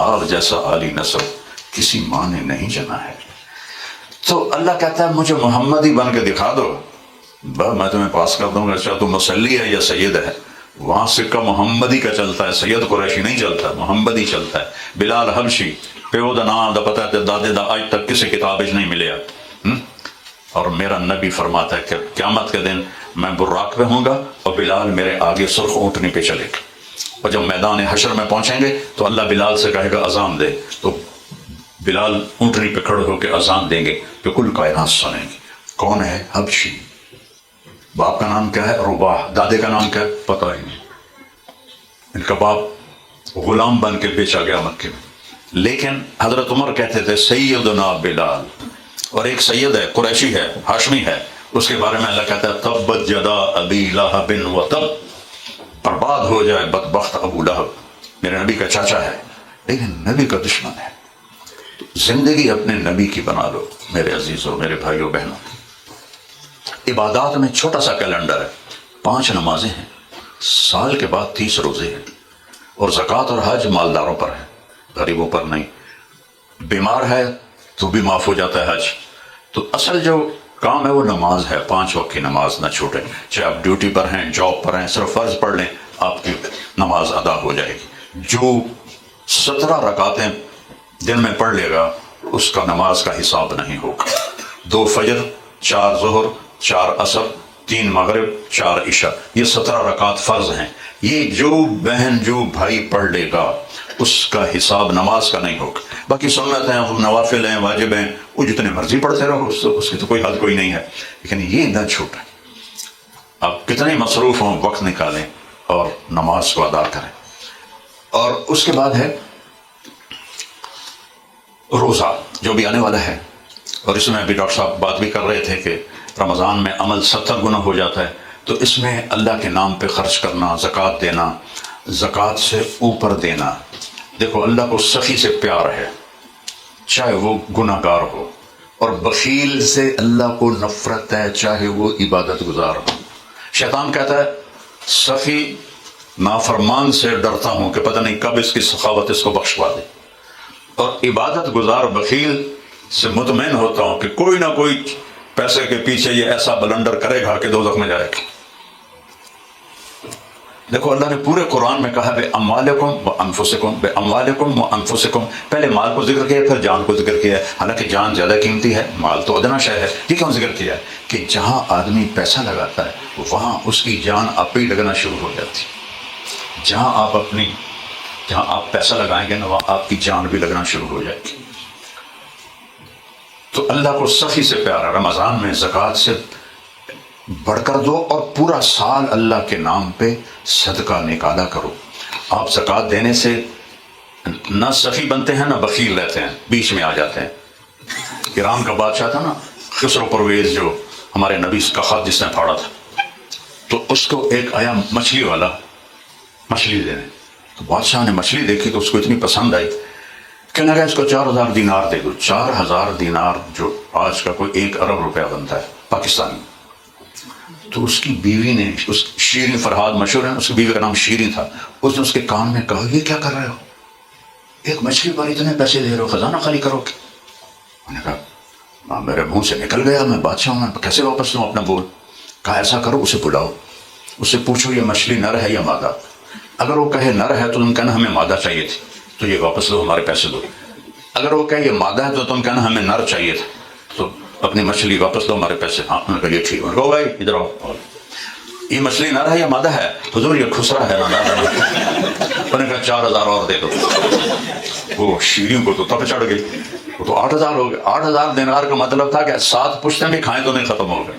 آپ جیسا عالی نسب کسی ماں نے نہیں جنا ہے. تو اللہ کہتا ہے مجھے محمد ہی بن کے دکھا دو، میں تمہیں پاس کر دوں گا. چاہے تو مسلی ہے یا سید ہے، وہاں سکہ محمدی کا چلتا ہے، سید قریشی نہیں چلتا، محمدی چلتا ہے. بلال حبشی پیو دا نام دا پتہ تے دادے دا آج تک کسی کتاب نہیں ملیا. اور میرا نبی فرماتا ہے کہ قیامت کے دن میں براق پہ ہوں گا اور بلال میرے آگے سرخ اونٹنی پہ چلے گا. اور جب میدان حشر میں پہنچیں گے تو اللہ بلال سے کہے گا اذان دے، تو بلال اونٹنی پہ کھڑے ہو کے اذان دیں گے کہ کل کائنات سنیں گے. کون ہے؟ حبشی. باپ کا نام کیا ہے؟ رباح. دادے کا نام کیا ہے؟ پتہ ہی نہیں. ان کا باپ غلام بن کے بیچا گیا مکے میں. لیکن حضرت عمر کہتے تھے سیدنا بلال اور ایک سید ہے، قریشی ہے، ہاشمی ہے، اس کے بارے میں اللہ کہتا ہے تبت یدا ابی لہب و تب، برباد ہو جائے بدبخت ابو لہب، میرے نبی کا چاچا ہے لیکن نبی کا دشمن ہے۔ زندگی اپنے نبی کی بنا لو میرے عزیزوں، میرے بھائیوں بہنوں۔ عبادات میں چھوٹا سا کیلنڈر ہے، 5 نمازیں ہیں، سال کے بعد 30 روزے ہیں، اور زکوٰۃ اور حج مالداروں پر ہے، غریبوں پر نہیں۔ بیمار ہے تو بھی معاف ہو جاتا ہے حج۔ تو اصل جو کام ہے وہ نماز ہے، 5 وقت کی نماز نہ چھوٹیں، چاہے آپ ڈیوٹی پر ہیں، جاب پر ہیں، صرف فرض پڑھ لیں آپ کی نماز ادا ہو جائے گی۔ جو 17 رکعتیں دن میں پڑھ لے گا اس کا نماز کا حساب نہیں ہوگا۔ 2 فجر، 4 ظہر، 4 عصر، 3 مغرب، 4 عشاء، یہ 17 رکعت فرض ہیں۔ یہ جو بہن جو بھائی پڑھ لے گا اس کا حساب نماز کا نہیں ہوگا۔ باقی سنت ہیں، نوافل ہیں، واجب ہیں، وہ جتنے مرضی پڑھتے رہو، اس کی تو کوئی حد کوئی نہیں ہے، لیکن یہ نہ چھوٹیں۔ آپ کتنے مصروف ہوں، وقت نکالیں اور نماز کو ادا کریں۔ اور اس کے بعد ہے روزہ جو بھی آنے والا ہے، اور اس میں ابھی ڈاکٹر صاحب بات بھی کر رہے تھے کہ رمضان میں عمل 70 گنا ہو جاتا ہے، تو اس میں اللہ کے نام پہ خرچ کرنا، زکوٰۃ دینا، زکوٰۃ سے اوپر دینا۔ دیکھو اللہ کو سخی سے پیار ہے چاہے وہ گناہ گار ہو، اور بخیل سے اللہ کو نفرت ہے چاہے وہ عبادت گزار ہو۔ شیطان کہتا ہے سخی نافرمان سے ڈرتا ہوں کہ پتہ نہیں کب اس کی سخاوت اس کو بخشوا دے، اور عبادت گزار بخیل سے مطمئن ہوتا ہوں کہ کوئی نہ کوئی پیسے کے پیچھے یہ ایسا بلنڈر کرے گا کہ دوزخ میں جائے گا۔ دیکھو اللہ نے پورے قرآن میں کہا بے اموالکم و انفسکم، بے اموالکم و انفسکم، پہلے مال کو ذکر کیا پھر جان کو ذکر کیا ہے، حالانکہ جان زیادہ قیمتی ہے، مال تو ادنا شے ہے۔ یہ کیوں ذکر کیا ہے کہ جہاں آدمی پیسہ لگاتا ہے وہاں اس کی جان آپ ہی لگنا شروع ہو جاتی ہے۔ جہاں آپ پیسہ لگائیں گے نا وہاں آپ کی جان بھی لگنا شروع ہو جائے گی۔ تو اللہ کو سخی سے پیار ہے۔ رمضان میں زکوٰۃ سے بڑھ کر دو، اور پورا سال اللہ کے نام پہ صدقہ نکالا کرو۔ آپ زکوٰۃ دینے سے نہ سخی بنتے ہیں نہ بخیل رہتے ہیں، بیچ میں آ جاتے ہیں۔ ایران کا بادشاہ تھا نا خسرو پرویز، جو ہمارے نبی کا خط جس نے پھاڑا تھا، تو اس کو ایک آیا مچھلی والا مچھلی دینے، تو بادشاہ نے مچھلی دیکھی تو اس کو اتنی پسند آئی، کہنے لگا اس کو 4000 دینار دے دو۔ 4000 دینار جو آج کا کوئی 1 ارب روپیہ بنتا ہے پاکستانی۔ تو اس کی بیوی نے، اس شیریں فرہاد مشہور ہے، اس کی بیوی کا نام شیریں تھا، اس نے اس کے کان میں کہا یہ کیا کر رہے ہو، ایک مچھلی پر اتنے پیسے دے رہے ہو، خزانہ خالی کرو گے؟ انہوں نے کہا میرے منہ سے نکل گیا، میں بادشاہ ہوں، میں کیسے واپس دوں اپنا بول؟ کہا ایسا کرو اسے بلاؤ، اس سے پوچھو یہ مچھلی نر ہے یا مادہ؟ اگر وہ کہے نر ہے تو تم کہنا ہمیں مادہ چاہیے تھی تو یہ واپس دو، ہمارے پیسے دو۔ اگر وہ کہے یہ مادہ ہے تو تم کہنا ہمیں نر چاہیے تھا تو اپنی مچھلی واپس دو، ہمارے پیسے۔ ہاں انہوں نے کہا یہ ٹھیک ہے۔ بھائی ادھر آؤ، یہ مچھلی نر ہے یا مادہ ہے؟ حضور یہ خسرا ہے نا۔ انہوں نے کہا 4000 اور دے دو۔ وہ شیریں کو تو تب چڑھ گئی، وہ تو 8000 ہو گئے۔ 8000 دینار کا مطلب تھا کہ 7 پشتیں بھی کھائیں تو نہیں ختم ہو گئے،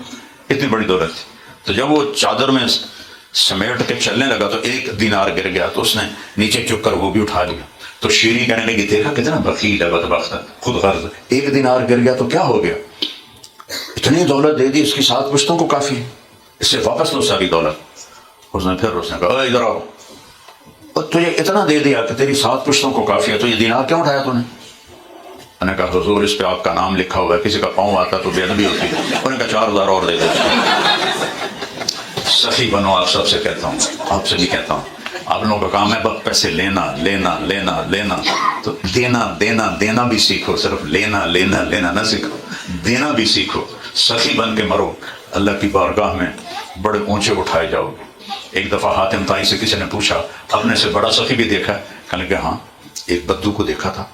اتنی بڑی دولت تھی۔ تو جب وہ چادر میں سمیٹ کے چلنے لگا تو 1 دینار گر گیا، تو اس نے نیچے چک کر وہ بھی اٹھا لیا۔ تو شیریں کہنے لگی دیکھا کتنا بخیل ہے، بدبخت ہے، خود غرض، 1 دینار گر گیا تو کیا ہو گیا، اتنی دولت دے دی، اس کی 7 پشتوں کو کافی ہے، اس سے واپس لو ساری دولت۔ اس نے کہا ادھر آؤ، اور تجھے اتنا دے دیا کہ تیری 7 پشتوں کو کافی ہے، تو یہ دینار کیوں اٹھایا تو نے؟ انہوں نے کہا حضور اس پہ آپ کا نام لکھا ہوا ہے، کسی کا پاؤں آتا تو بے ادبی ہوتی۔ انہوں نے کہا 4000 اور دے دو۔ سخی بنو، آپ سب سے کہتا ہوں، آپ سے بھی کہتا ہوں، آپ لوگوں کا کام ہے بس پیسے لینا لینا لینا لینا، تو دینا دینا دینا بھی سیکھو، صرف لینا لینا لینا نہ سیکھو، دینا بھی سیکھو۔ سخی بن کے مرو، اللہ کی بارگاہ میں بڑے اونچے اٹھائے جاؤ گے۔ ایک دفعہ حاتم طائی سے کسی نے پوچھا اپنے سے بڑا سخی بھی دیکھا ہے؟ کہنے کہ ہاں، ایک بدو کو دیکھا تھا،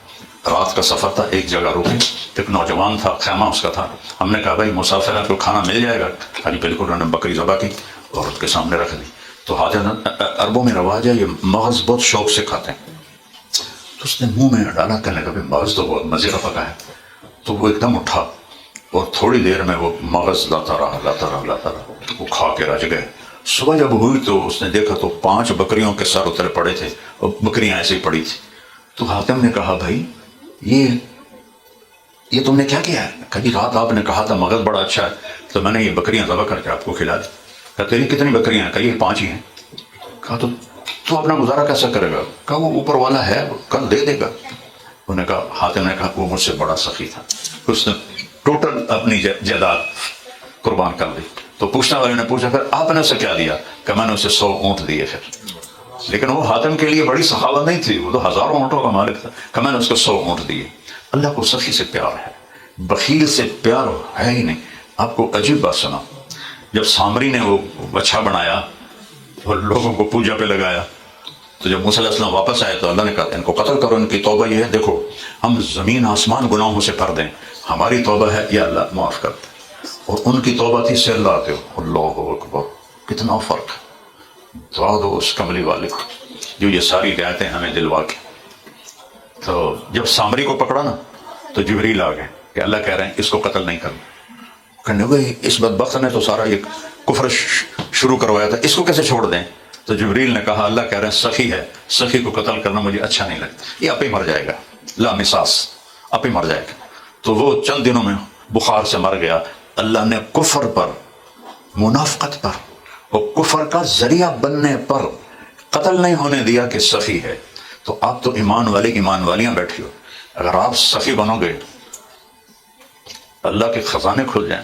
رات کا سفر تھا، ایک جگہ رکے، ایک نوجوان تھا، خیمہ اس کا تھا، ہم نے کہا بھائی مسافر کو کھانا مل جائے گا؟ ابھی بالکل، انہوں نے بکری ذبح کی اور اس کے سامنے رکھ دی۔ تو حاتم، عربوں میں رواج ہے یہ مغز بہت شوق سے کھاتے ہیں، تو اس نے منہ میں ڈالا، کہنے لگا مغز تو بہت مزے کا پکا ہے۔ تو وہ ایک دم اٹھا اور تھوڑی دیر میں وہ مغز لاتا رہا، وہ کھا کے رج گئے۔ صبح جب ہوئی تو اس نے دیکھا تو 5 بکریوں کے سر اترے پڑے تھے اور بکریاں ایسے ہی پڑی تھی۔ تو حاتم نے کہا بھائی یہ یہ تم نے کیا کیا ہے؟ کہا جی رات آپ نے کہا تھا مغز بڑا اچھا ہے تو میں نے یہ بکریاں ذبح کر کے آپ کو کھلا دی. کہا تیری کتنی بکریاں ہیں؟ کہا یہ 5 ہی ہیں. کہا تو اپنا گزارا کیسا کرے گا؟ کہا وہ اوپر والا ہے وہ کل دے دے گا. انہوں نے کہا حاتم نے کہا وہ مجھ سے بڑا سخی تھا, اس نے ٹوٹل اپنی جائیداد قربان کر دی. تو پوچھنے والے نے پوچھا پھر آپ نے اسے کیا دیا؟ کہ میں نے اسے 100 اونٹ دیے. پھر لیکن وہ حاتم کے لیے بڑی سخاوت نہیں تھی, وہ تو 1000 اونٹوں کا مالک تھا. کہ میں نے اس کو 100 اونٹ دیے. اللہ کو سخی سے پیار ہے, بخیل سے پیار ہے ہی نہیں. آپ کو عجیب بات سنا, جب سامری نے وہ بچہ بنایا اور لوگوں کو پوجا پہ لگایا تو جب موسیٰ علیہ السلام واپس آئے تو اللہ نے کہا ان کو قتل کرو, ان کی توبہ یہ ہے دیکھو ہم زمین آسمان گناہوں سے پر دیں, ہماری توبہ ہے یا اللہ معاف کر دے. اور ان کی توبہ تھی سے اللہ آتے ہو. اللہ اکبر, کتنا فرق ہے. دعا دو اس کملی والے کو جو یہ ساری رعایتیں ہمیں دلوا کے. تو جب سامری کو پکڑا نا تو جبریل آ گئے کہ اللہ کہہ رہے ہیں اس کو قتل نہیں کرنا. کہنے بھائی اس بدبخت نے تو سارا یہ کفر شروع کروایا تھا, اس کو کیسے چھوڑ دیں؟ تو جبریل نے کہا اللہ کہہ رہے ہیں سخی ہے, سخی کو قتل کرنا مجھے اچھا نہیں لگتا, یہ آپ ہی مر جائے گا, لا مساس آپ ہی مر جائے گا. تو وہ چند دنوں میں بخار سے مر گیا. اللہ نے کفر پر, منافقت پر اور کفر کا ذریعہ بننے پر قتل نہیں ہونے دیا کہ سخی ہے. تو آپ تو ایمان والے ایمان والیاں بیٹھی ہو, اگر آپ سخی بنو گے اللہ کے خزانے کھل جائیں.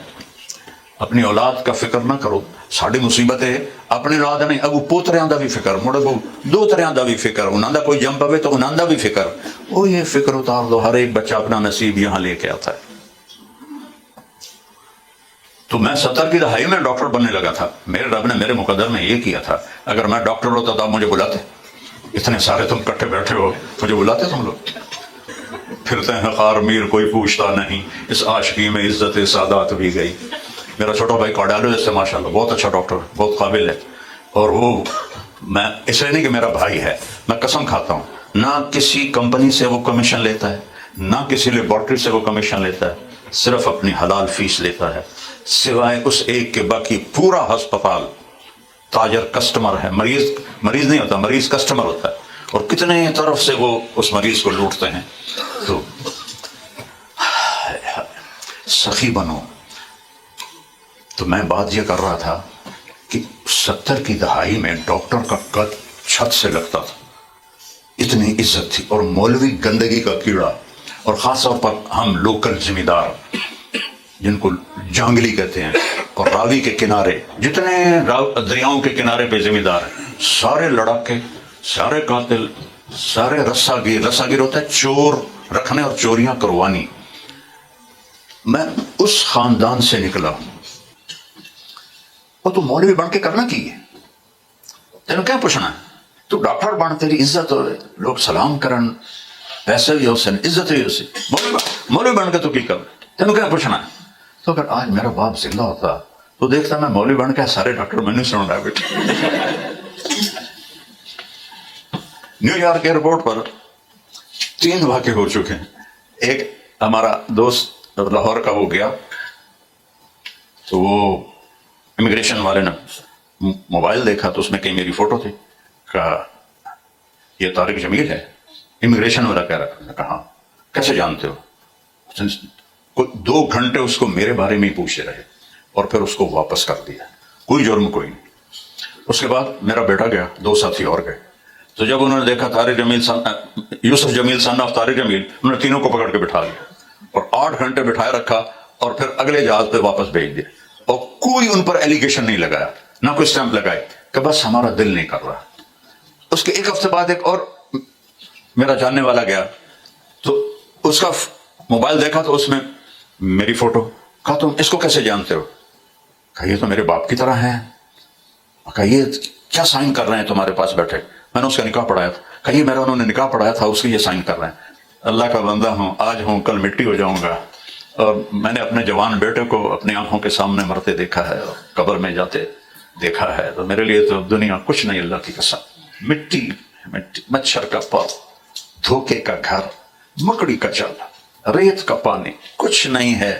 اپنی اولاد کا فکر نہ کرو, ساری مصیبت ہے اپنی اولاد نہیں, اگو پوتریاں دا بھی فکر, مڑے بہو دوتریاں دا بھی فکر, انہاں دا کوئی جم پوے تو انہاں دا بھی فکر. وہ یہ فکر اتار دو, ہر ایک بچہ اپنا نصیب یہاں لے کے آتا ہے. تو میں 70 کی دہائی میں ڈاکٹر بننے لگا تھا, میرے رب نے میرے مقدر میں یہ کیا تھا, اگر میں ڈاکٹر ہوتا تو آپ مجھے بلاتے, اتنے سارے تم کٹھے بیٹھے ہو مجھے بلاتے تم لوگ. پھرتے ہیں خار میر کوئی پوچھتا نہیں, اس عاشقی میں عزت سادات بھی گئی. میرا چھوٹا بھائی کارڈیالوجسٹ ہے ماشاءاللہ, بہت اچھا ڈاکٹر, بہت قابل ہے. اور وہ میں اس لیے نہیں کہ میرا بھائی ہے, میں قسم کھاتا ہوں نہ کسی کمپنی سے وہ کمیشن لیتا ہے, نہ کسی لیبارٹری سے وہ کمیشن لیتا ہے, صرف اپنی حلال فیس لیتا ہے. سوائے اس ایک کے باقی پورا ہسپتال تاجر کسٹمر ہے, مریض نہیں ہوتا, مریض کسٹمر ہوتا ہے. اور کتنے طرف سے وہ اس مریض کو لوٹتے ہیں. تو سخی بنو. تو میں بات یہ کر رہا تھا کہ 70 کی دہائی میں ڈاکٹر کا قد چھت سے لگتا تھا, اتنی عزت تھی. اور مولوی گندگی کا کیڑا, اور خاص طور پر ہم لوکل ذمہ دار جن کو جانگلی کہتے ہیں, اور راوی کے کنارے, جتنے دریاؤں کے کنارے پہ ذمہ دار ہیں, سارے لڑاکے, سارے قاتل, سارے رساگیر ہوتا ہے چور رکھنے اور چوریاں کروانی. میں اس خاندان سے نکلا ہوں. اور تو مولوی بن کے کرنا کی ہے, تینوں کیا پوچھنا ہے؟ تو ڈاکٹر بن, تیری عزت ہو, لوگ سلام کرن, پیسے بھی ہو سن, عزت بھی ہو سی, مولوی بن کے تو کی کر, تینوں کیا پوچھنا ہے؟ تو اگر آج میرا باپ زندہ ہوتا تو دیکھتا میں مولوی بن کے سارے ڈاکٹر میں نے سن رہا بیٹھے. نیو یارک ایئرپورٹ پر 3 واقعے ہو چکے ہیں. ایک ہمارا دوست لاہور کا ہو گیا, تو وہ امیگریشن والے نے موبائل دیکھا تو اس میں کہیں میری فوٹو تھی. کہا یہ طارق جمیل ہے؟ امیگریشن والا کہہ رہا. کہا کیسے جانتے ہو؟ 2 گھنٹے اس کو میرے بارے میں ہی پوچھتے رہے اور پھر اس کو واپس کر دیا, کوئی جرم کوئی نہیں. اس کے بعد میرا بیٹا گیا, 2 ساتھی اور گئے. تو جب انہوں نے دیکھا طارق جمیل یوسف جمیل سن آف طارق جمیل, انہوں نے تینوں کو پکڑ کے بٹھا لیا اور 8 گھنٹے بٹھائے رکھا اور پھر اگلے جہاز پہ واپس بھیج دیا. اور کوئی ان پر ایلیگیشن نہیں لگایا, نہ کوئی اسٹیمپ لگائی کہ بس ہمارا دل نہیں کر رہا. اس کے 1 ہفتے بعد ایک اور میرا جاننے والا گیا, تو اس کا موبائل دیکھا تو اس میں میری فوٹو. کہا تم اس کو کیسے جانتے ہو؟ کہا یہ تو میرے باپ کی طرح ہے. کہا یہ کیا سائن کر رہے ہیں تمہارے پاس بیٹھے؟ میں نے اس کا نکاح پڑھایا تھا. کہا یہ میرا انہوں نے نکاح پڑھایا تھا, اس کے یہ سائن کر رہے ہیں. اللہ کا بندہ ہوں, آج ہوں کل مٹی ہو جاؤں گا. اور میں نے اپنے جوان بیٹے کو اپنی آنکھوں کے سامنے مرتے دیکھا ہے, اور قبر میں جاتے دیکھا ہے. تو میرے لیے تو دنیا کچھ نہیں, اللہ کی قسم. مٹی, مچھر کا پاؤ, دھوکے کا گھر, مکڑی کا جال, ریت کا پانی, کچھ نہیں ہے.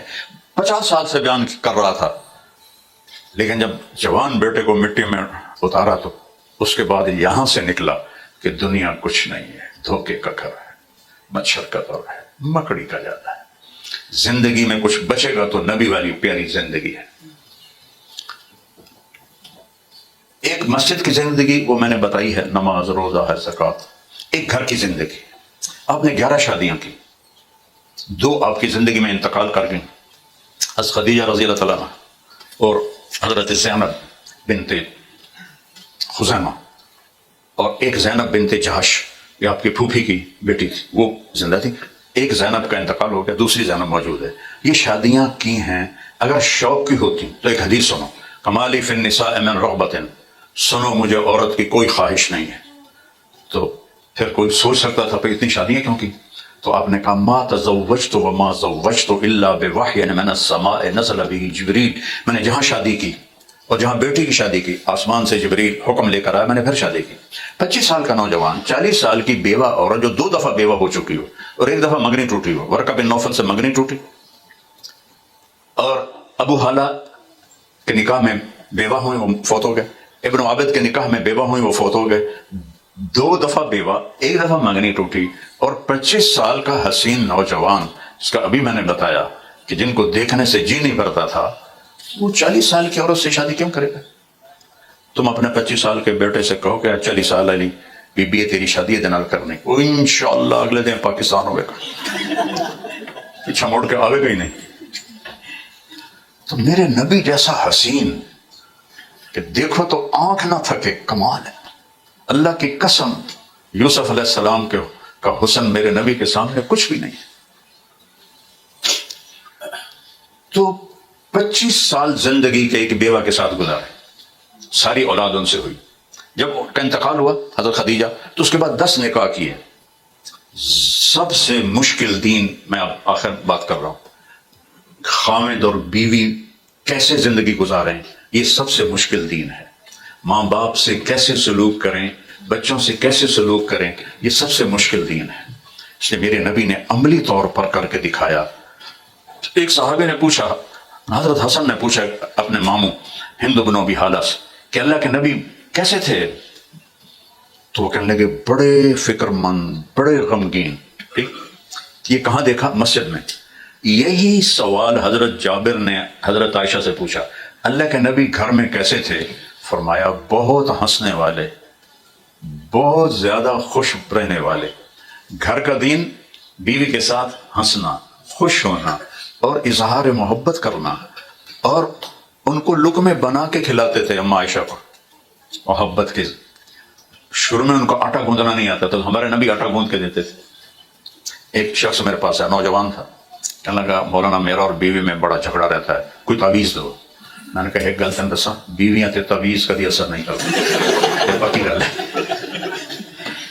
50 سال سے بیان کر رہا تھا, لیکن جب جوان بیٹے کو مٹی میں اتارا تو اس کے بعد یہاں سے نکلا کہ دنیا کچھ نہیں ہے, دھوکے کا گھر ہے, مچھر کا دور ہے, مکڑی کا جال ہے. زندگی میں کچھ بچے گا تو نبی والی پیاری زندگی ہے. ایک مسجد کی زندگی وہ میں نے بتائی ہے، نماز، روزہ ہے، زکوٰۃ. ایک گھر کی زندگی، آپ نے 11 شادیاں کی، 2 آپ کی زندگی میں انتقال کر گئیں، حضرت خدیجہ رضی اللہ تعالیٰ عنہ اور حضرت زینب بنت خزیمہ، اور ایک زینب بنت جہش، یہ آپ کی پھوپھی کی بیٹی تھی، وہ زندہ تھی. ایک زینب کا انتقال ہو گیا، دوسری زینب موجود ہے. یہ شادیاں کی ہیں. اگر شوق کی ہوتی تو ایک حدیث سنو، کمالی فی النساء من رغبت، سنو مجھے عورت کی کوئی خواہش نہیں ہے. تو پھر کوئی سوچ سکتا تھا کہ اتنی شادیاں کیوں کی؟ تو آپ نے کہا ما تزوجت وما زوجت الا بوحی من السماء نزل به جبریل. میں نے جہاں شادی کی اور جہاں بیٹی کی شادی کی، آسمان سے جبریل حکم لے کر آیا، میں نے پھر شادی کی. 25 سال کا نوجوان، 40 سال کی بیوہ عورت جو 2 دفعہ بیوہ ہو چکی ہو اور 1 دفعہ منگنی ٹوٹی ہو. ورقہ بن نوفل سے منگنی ٹوٹی اور ابو حالہ کے نکاح میں بیوہ ہوئی، وہ فوت ہو گئے. ابن عابد کے نکاح میں بیوہ ہوئی، وہ فوت ہو گئے. 2 دفعہ بیوہ، 1 دفعہ منگنی ٹوٹی، اور 25 سال کا حسین نوجوان جس کا ابھی میں نے بتایا کہ جن کو دیکھنے سے جی نہیں بھرتا تھا، وہ 40 سال کی عورت سے شادی کیوں کرے گا؟ تم اپنے 25 سال کے بیٹے سے کہو کہ 40 سال علی بی بی تیری شادی دن کرنے، وہ انشاءاللہ اگلے دن پاکستان ہوئے گا، پیچھا موڑ کے آوے گا ہی نہیں. تو میرے نبی جیسا حسین کہ دیکھو تو آنکھ نہ تھکے، کمال ہے. اللہ کی قسم، یوسف علیہ السلام کا حسن میرے نبی کے سامنے کچھ بھی نہیں. تو 25 سال زندگی کے ایک بیوہ کے ساتھ گزارے، ساری اولاد ان سے ہوئی. جب ان کا انتقال ہوا حضرت خدیجہ، تو اس کے بعد 10 نکاح کیے. سب سے مشکل دین، میں اب آخر بات کر رہا ہوں، خاوند اور بیوی کیسے زندگی گزاریں، یہ سب سے مشکل دین ہے. ماں باپ سے کیسے سلوک کریں، بچوں سے کیسے سلوک کریں، یہ سب سے مشکل دین ہے. اس لیے میرے نبی نے عملی طور پر کر کے دکھایا. ایک صحابی نے پوچھا، حضرت حسن نے پوچھا اپنے ماموں ہند بن ابی حالہ سے کہ اللہ کے نبی کیسے تھے؟ تو وہ کہنے لگے بڑے فکر مند، بڑے غمگین. ٹھیک، یہ کہاں دیکھا؟ مسجد میں. یہی سوال حضرت جابر نے حضرت عائشہ سے پوچھا، اللہ کے نبی گھر میں کیسے تھے؟ فرمایا بہت ہنسنے والے، بہت زیادہ خوش رہنے والے. گھر کا دین، بیوی کے ساتھ ہنسنا، خوش ہونا اور اظہار محبت کرنا. اور ان کو لقمے بنا کے کھلاتے تھے اما عائشہ کو، محبت کے. شروع میں ان کو آٹا گوندنا نہیں آتا تھا، ہمارے نبی آٹا گوند کے دیتے تھے. ایک شخص میرے پاس ہے، نوجوان تھا، کہنے لگا مولانا میرا اور بیوی میں بڑا جھگڑا رہتا ہے، کوئی تعویذ دو. میں نے کہا ایک گل تین دسا، بیویاں تے تعویذ کبھی اثر نہیں کرتی، یہ پکی گل ہے.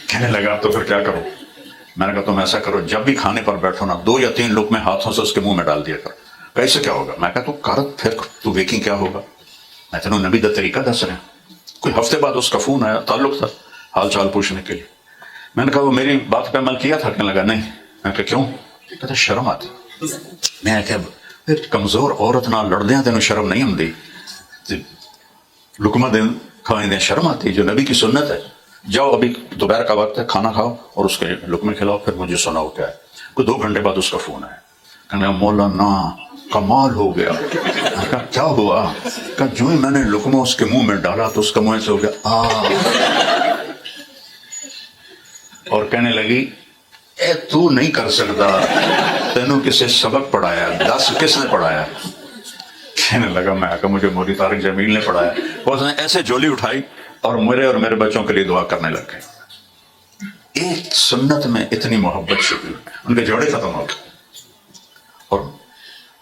کہنے لگا تو پھر کیا کروں؟ میں نے کہا تم ایسا کرو، جب بھی کھانے پر بیٹھو نا 2 یا 3 لقمے ہاتھوں سے اس کے منہ میں ڈال دیا کرو. کیسے کیا ہوگا؟ میں کہا تو کر، پھر تو دیکھیں کیا ہوگا. میں تینوں نبی دا طریقہ دس رہے ہیں. کوئی ہفتے بعد اس کا فون آیا، تعلق تھا حال چال پوچھنے کے لیے. میں نے کہا وہ میری بات پہ عمل کیا تھا؟ کہنے لگا نہیں. میں کہا کیوں؟ کہتا شرم آتی. میں کہ کمزور عورت نہ لڑ دیں تینوں شرم نہیں آتی، لقمہ دیں کھائیں دیں شرم آتی، جو نبی کی سنت ہے. جاؤ ابھی دوپہر کا وقت ہے، کھانا کھاؤ اور اس کے لقمے کھلاؤ، پھر مجھے سناؤ کیا ہے. کوئی 2 گھنٹے بعد اس کا فون آیا، کہنے لگا مولانا کمال ہو گیا. میں کہا کیا ہوا؟ کہ جو ہی میں نے لقمہ اس کے منہ میں ڈالا تو اس کا منہ سے ہو گیا اور کہنے لگی اے تو نہیں کر سکتا، تینوں کسے سبق پڑھایا؟ 10 کس نے پڑھایا؟ کہنے لگا میں کہ مجھے موری طارق جمیل نے پڑھایا. اس نے ایسے جولی اٹھائی اور میرے بچوں کے لیے دعا کرنے لگ گئے. ایک سنت میں اتنی محبت چھپی، ان کے جوڑے ختم ہو گئے. اور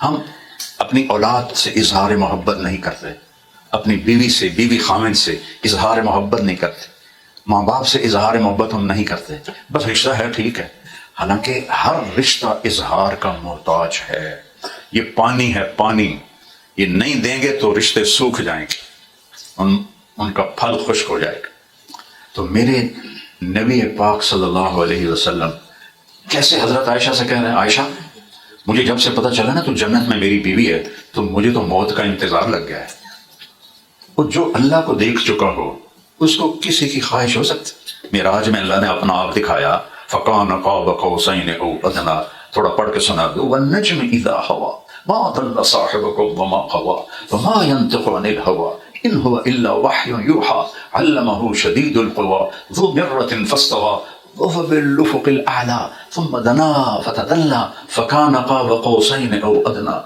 ہم اپنی اولاد سے اظہار محبت نہیں کرتے، اپنی بیوی سے، بیوی خامن سے اظہار محبت نہیں کرتے، ماں باپ سے اظہار محبت ہم نہیں کرتے. بس رشتہ ہے ٹھیک ہے، حالانکہ ہر رشتہ اظہار کا محتاج ہے. یہ پانی ہے، پانی، یہ نہیں دیں گے تو رشتے سوکھ جائیں گے، ان کا پھل خشک ہو جائے گا. تو میرے نبی پاک صلی اللہ علیہ وسلم کیسے حضرت عائشہ سے کہہ رہے ہیں عائشہ مجھے جب سے پتہ چلا نا تو جنت میں میری بیوی ہے تو مجھے تو موت کا انتظار لگ گیا ہے. وہ جو اللہ کو دیکھ چکا ہو اس کو کسی کی خواہش ہو سکتی؟ معراج میں اللہ نے اپنا آپ دکھایا، فَكَانَ قَابَ قَوْسَيْنِ أَوْ أَدْنَىٰ. تھوڑا پڑھ کے سنا دو. والنجم اذا هوى ما ضل صاحبكم وما غوى وما ينطق عن الهوى ان هو الا وحي يوحى علمه شديد القوى ذو مرة فاستوى وهو بالافق الاعلى ثم دنا فتدلى فكان قاب قوسين او ادنى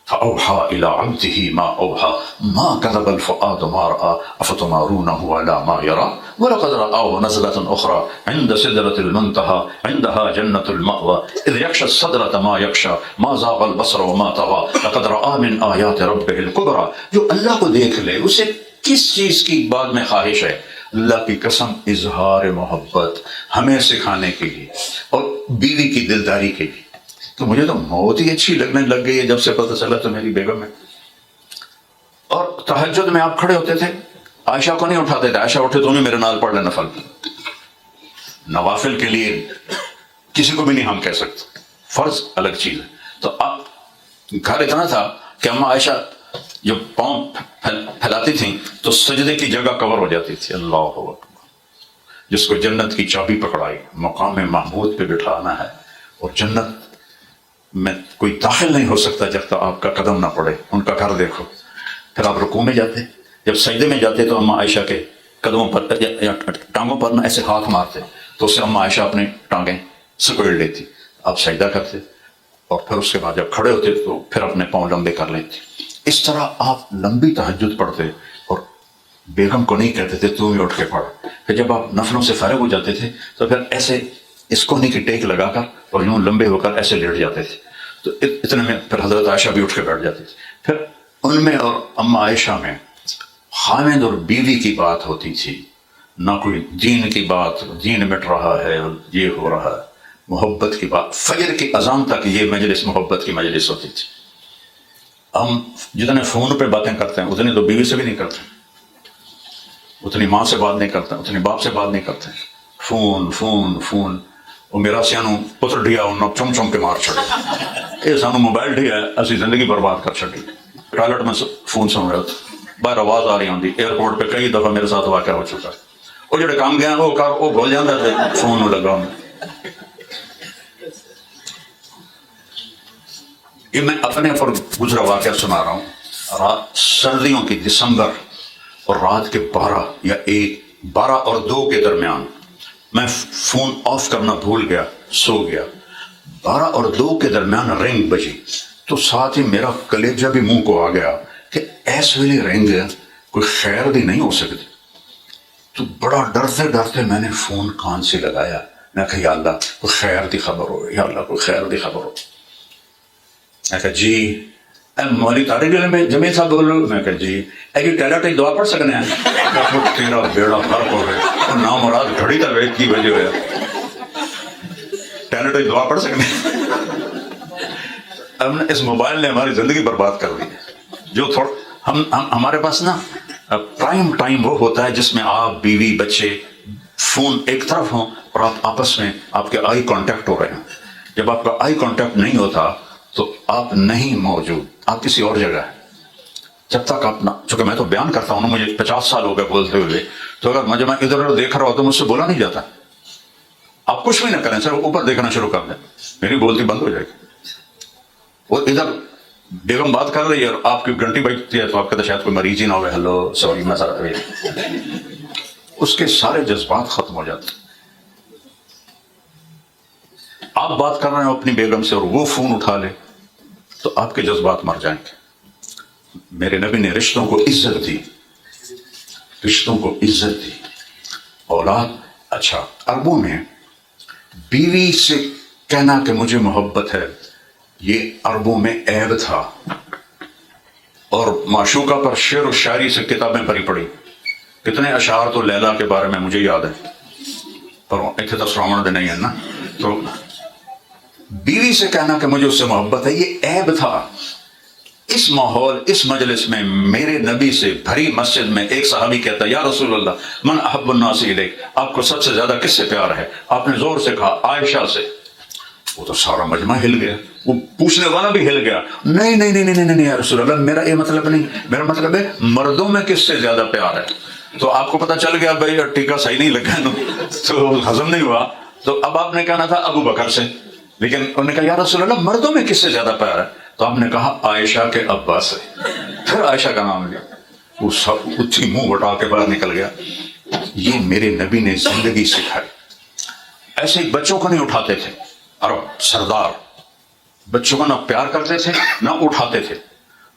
فأوحى إلى عبده ما أوحى ما كذب الفؤاد ما رأى أفتمارونه على ما يرى ولقد رآه نزلة أخرى عند سدرة المنتهى عندها جنة المأوى إذ يخشى السدرة ما يخشى ما زاغ البصر وما طغى لقد رأى من آيات ربه الكبرى. جو اللہ کو دیکھ لے اسے کس چیز کی بعد میں خواہش ہے؟ اللہ کی قسم اظہار محبت ہمیں سکھانے کے لیے اور بیوی کی دلداری کے لیے. تو مجھے تو موت ہی اچھی لگنے لگ گئی ہے جب سے پتہ چلا تو میری بیگم ہے. اور تہجد میں آپ کھڑے ہوتے تھے, عائشہ کو نہیں اٹھاتے تھے, عائشہ اٹھے تو انہیں میرے نال پڑھ لے نفل. نوافل کے لیے کسی کو بھی نہیں ہم کہہ سکتے, فرض الگ چیز ہے. تو اب گھر اتنا تھا کہ اما عائشہ جو پاؤں پھیلاتی تھیں تو سجدے کی جگہ کور ہو جاتی تھی. اللہ اکبر. جس کو جنت کی چابی پکڑائی, مقام محمود پہ بٹھانا ہے, اور جنت میں کوئی داخل نہیں ہو سکتا جب تک آپ کا قدم نہ پڑے. ان کا گھر دیکھو. پھر آپ رکوع میں جاتے, جب سجدے میں جاتے تو اما عائشہ کے قدموں پر یا ٹانگوں پر نہ ایسے ہاتھ مارتے تو اس سے اما عائشہ اپنی ٹانگیں سکوڑ لیتی. آپ سجدہ کرتے اور پھر اس کے بعد جب کھڑے ہوتے تو پھر اپنے پاؤں لمبے کر لیتے. اس طرح آپ لمبی تہجد پڑھتے اور بیگم کو نہیں کہتے تھے تو ہی اٹھ کے پڑھ. پھر جب آپ نفلوں سے فارغ ہو جاتے تھے تو پھر ایسے اس کونے کی ٹیک لگا کر اور یوں لمبے ہو کر ایسے لیٹ جاتے تھے. تو اتنے میں پھر حضرت عائشہ بھی اٹھ کے بیٹھ جاتی تھی. پھر ان میں اور اما عائشہ میں خاوند اور بیوی کی بات ہوتی تھی, نہ کوئی دین کی بات, دین مٹ رہا ہے اور یہ ہو رہا ہے. محبت کی بات, فجر کی اذان تک یہ مجلس محبت کی مجلس ہوتی تھی. ہم جتنے فون پہ باتیں کرتے ہیں اتنی تو بیوی سے بھی نہیں کرتے, اتنی ماں سے بات نہیں کرتے, اتنی باپ سے بات نہیں کرتے. Phone phone phone. وہ میرا سیانو پتر ڈیا انہوں چم چم کے مار چھڑے. یہ سانو موبائل ڈیا ہے, اسی زندگی برباد کر چھڑی. ٹوائلٹ میں فون سن رہے ہوتے, باہر آواز آ رہی ہوتی. ایئرپورٹ پہ کئی دفعہ میرے ساتھ واقعہ ہو چکا ہے. وہ جڑے کام گیا وہ کر وہ بھول جاتا تھے فون لگا ہوں. یہ میں اپنے پر گزرا واقعہ سنا رہا ہوں. سردیوں کی دسمبر اور رات کے 12 اور 2 کے درمیان میں فون آف کرنا بھول گیا, سو گیا. 12 اور 2 کے درمیان رنگ بجی تو ساتھ ہی میرا کلیجہ بھی منہ کو آ گیا کہ ایس ویلی رنگ کوئی خیر بھی نہیں ہو سکتی. تو بڑا ڈرتے ڈرتے میں نے فون کان سے لگایا. میں کہا یا اللہ کوئی خیر دی خبر ہو, یا اللہ کوئی خیر دی خبر ہو. میں کہا جی مولی طارق علم میں جمعی صاحب بول رہے ہو. میں کہا جی ایک ٹیلٹ ایک دعا پڑھ سکنے ہیں. تیرا بیڑا فرق ہو گئے اور نام مراد گھڑی تک ویٹ کی وجہ ہے. ٹیلٹ ایک دعا پڑھ سکنے ہیں. اب اس موبائل نے ہماری زندگی برباد کر دی. جو تھوڑا ہمارے پاس نا پرائم ٹائم وہ ہوتا ہے جس میں آپ بیوی بچے فون ایک طرف ہوں اور آپ آپس میں آپ کے آئی کانٹیکٹ ہو رہے ہیں. جب آپ کا آئی کانٹیکٹ نہیں ہوتا تو آپ نہیں موجود, آپ کسی اور جگہ ہیں. جب تک آپ نہ, چونکہ میں تو بیان کرتا ہوں نا, مجھے 50 سال ہو گئے بولتے ہوئے, تو اگر جب میں ادھر ادھر دیکھ رہا ہوں تو مجھ سے بولا نہیں جاتا. آپ کچھ بھی نہ کریں, سر اوپر دیکھنا شروع کر دیں, میری بولتی بند ہو جائے گی. وہ ادھر بیگم بات کر رہی ہے اور آپ کی گھنٹی بجتی ہے تو آپ کہتے شاید کوئی مریض ہی نہ ہوئے, ہلو سوری میں سر, اس کے سارے جذبات ختم ہو جاتے. آپ بات کر رہے ہیں اپنی بیگم سے اور وہ فون اٹھا لے تو آپ کے جذبات مر جائیں گے. میرے نبی نے رشتوں کو عزت دی, رشتوں کو عزت دی. اولاد, اچھا عربوں میں بیوی سے کہنا کہ مجھے محبت ہے یہ عربوں میں عیب تھا. اور معشوقہ پر شعر و شاعری سے کتابیں بھری پڑی. کتنے اشعار تو لیلا کے بارے میں مجھے یاد ہے, پر اتنے تو سراوڑ دے نہیں ہے نا. تو بیوی سے کہنا کہ مجھے اس سے محبت ہے یہ عیب تھا. اس ماحول, اس مجلس میں میرے نبی سے بھری مسجد میں ایک صحابی کہتا ہے یا رسول اللہ من احب الناس الیک, آپ کو سب سے زیادہ کس سے پیار ہے؟ آپ نے زور سے کہا عائشہ سے. وہ تو سارا مجمع ہل گیا, وہ پوچھنے والا بھی ہل گیا. نہیں نہیں نہیں نہیں نہیں یا رسول اللہ, میرا یہ مطلب نہیں, میرا مطلب ہے مردوں میں کس سے زیادہ پیار ہے. تو آپ کو پتا چل گیا بھائی ٹیکا صحیح نہیں لگا تو ہضم نہیں ہوا. تو اب آپ نے کہنا تھا ابو بکر سے. لیکن انہوں نے کہا یا رسول اللہ مردوں میں کس سے زیادہ پیار ہے؟ تو آپ نے کہا عائشہ کے ابا سے. پھر عائشہ کا نام لیا. وہ سب اچھی منہ اٹھا کے باہر نکل گیا. یہ میرے نبی نے زندگی سکھائی. ایسے ہی بچوں کو نہیں اٹھاتے تھے. عرب سردار بچوں کو نہ پیار کرتے تھے نہ اٹھاتے تھے.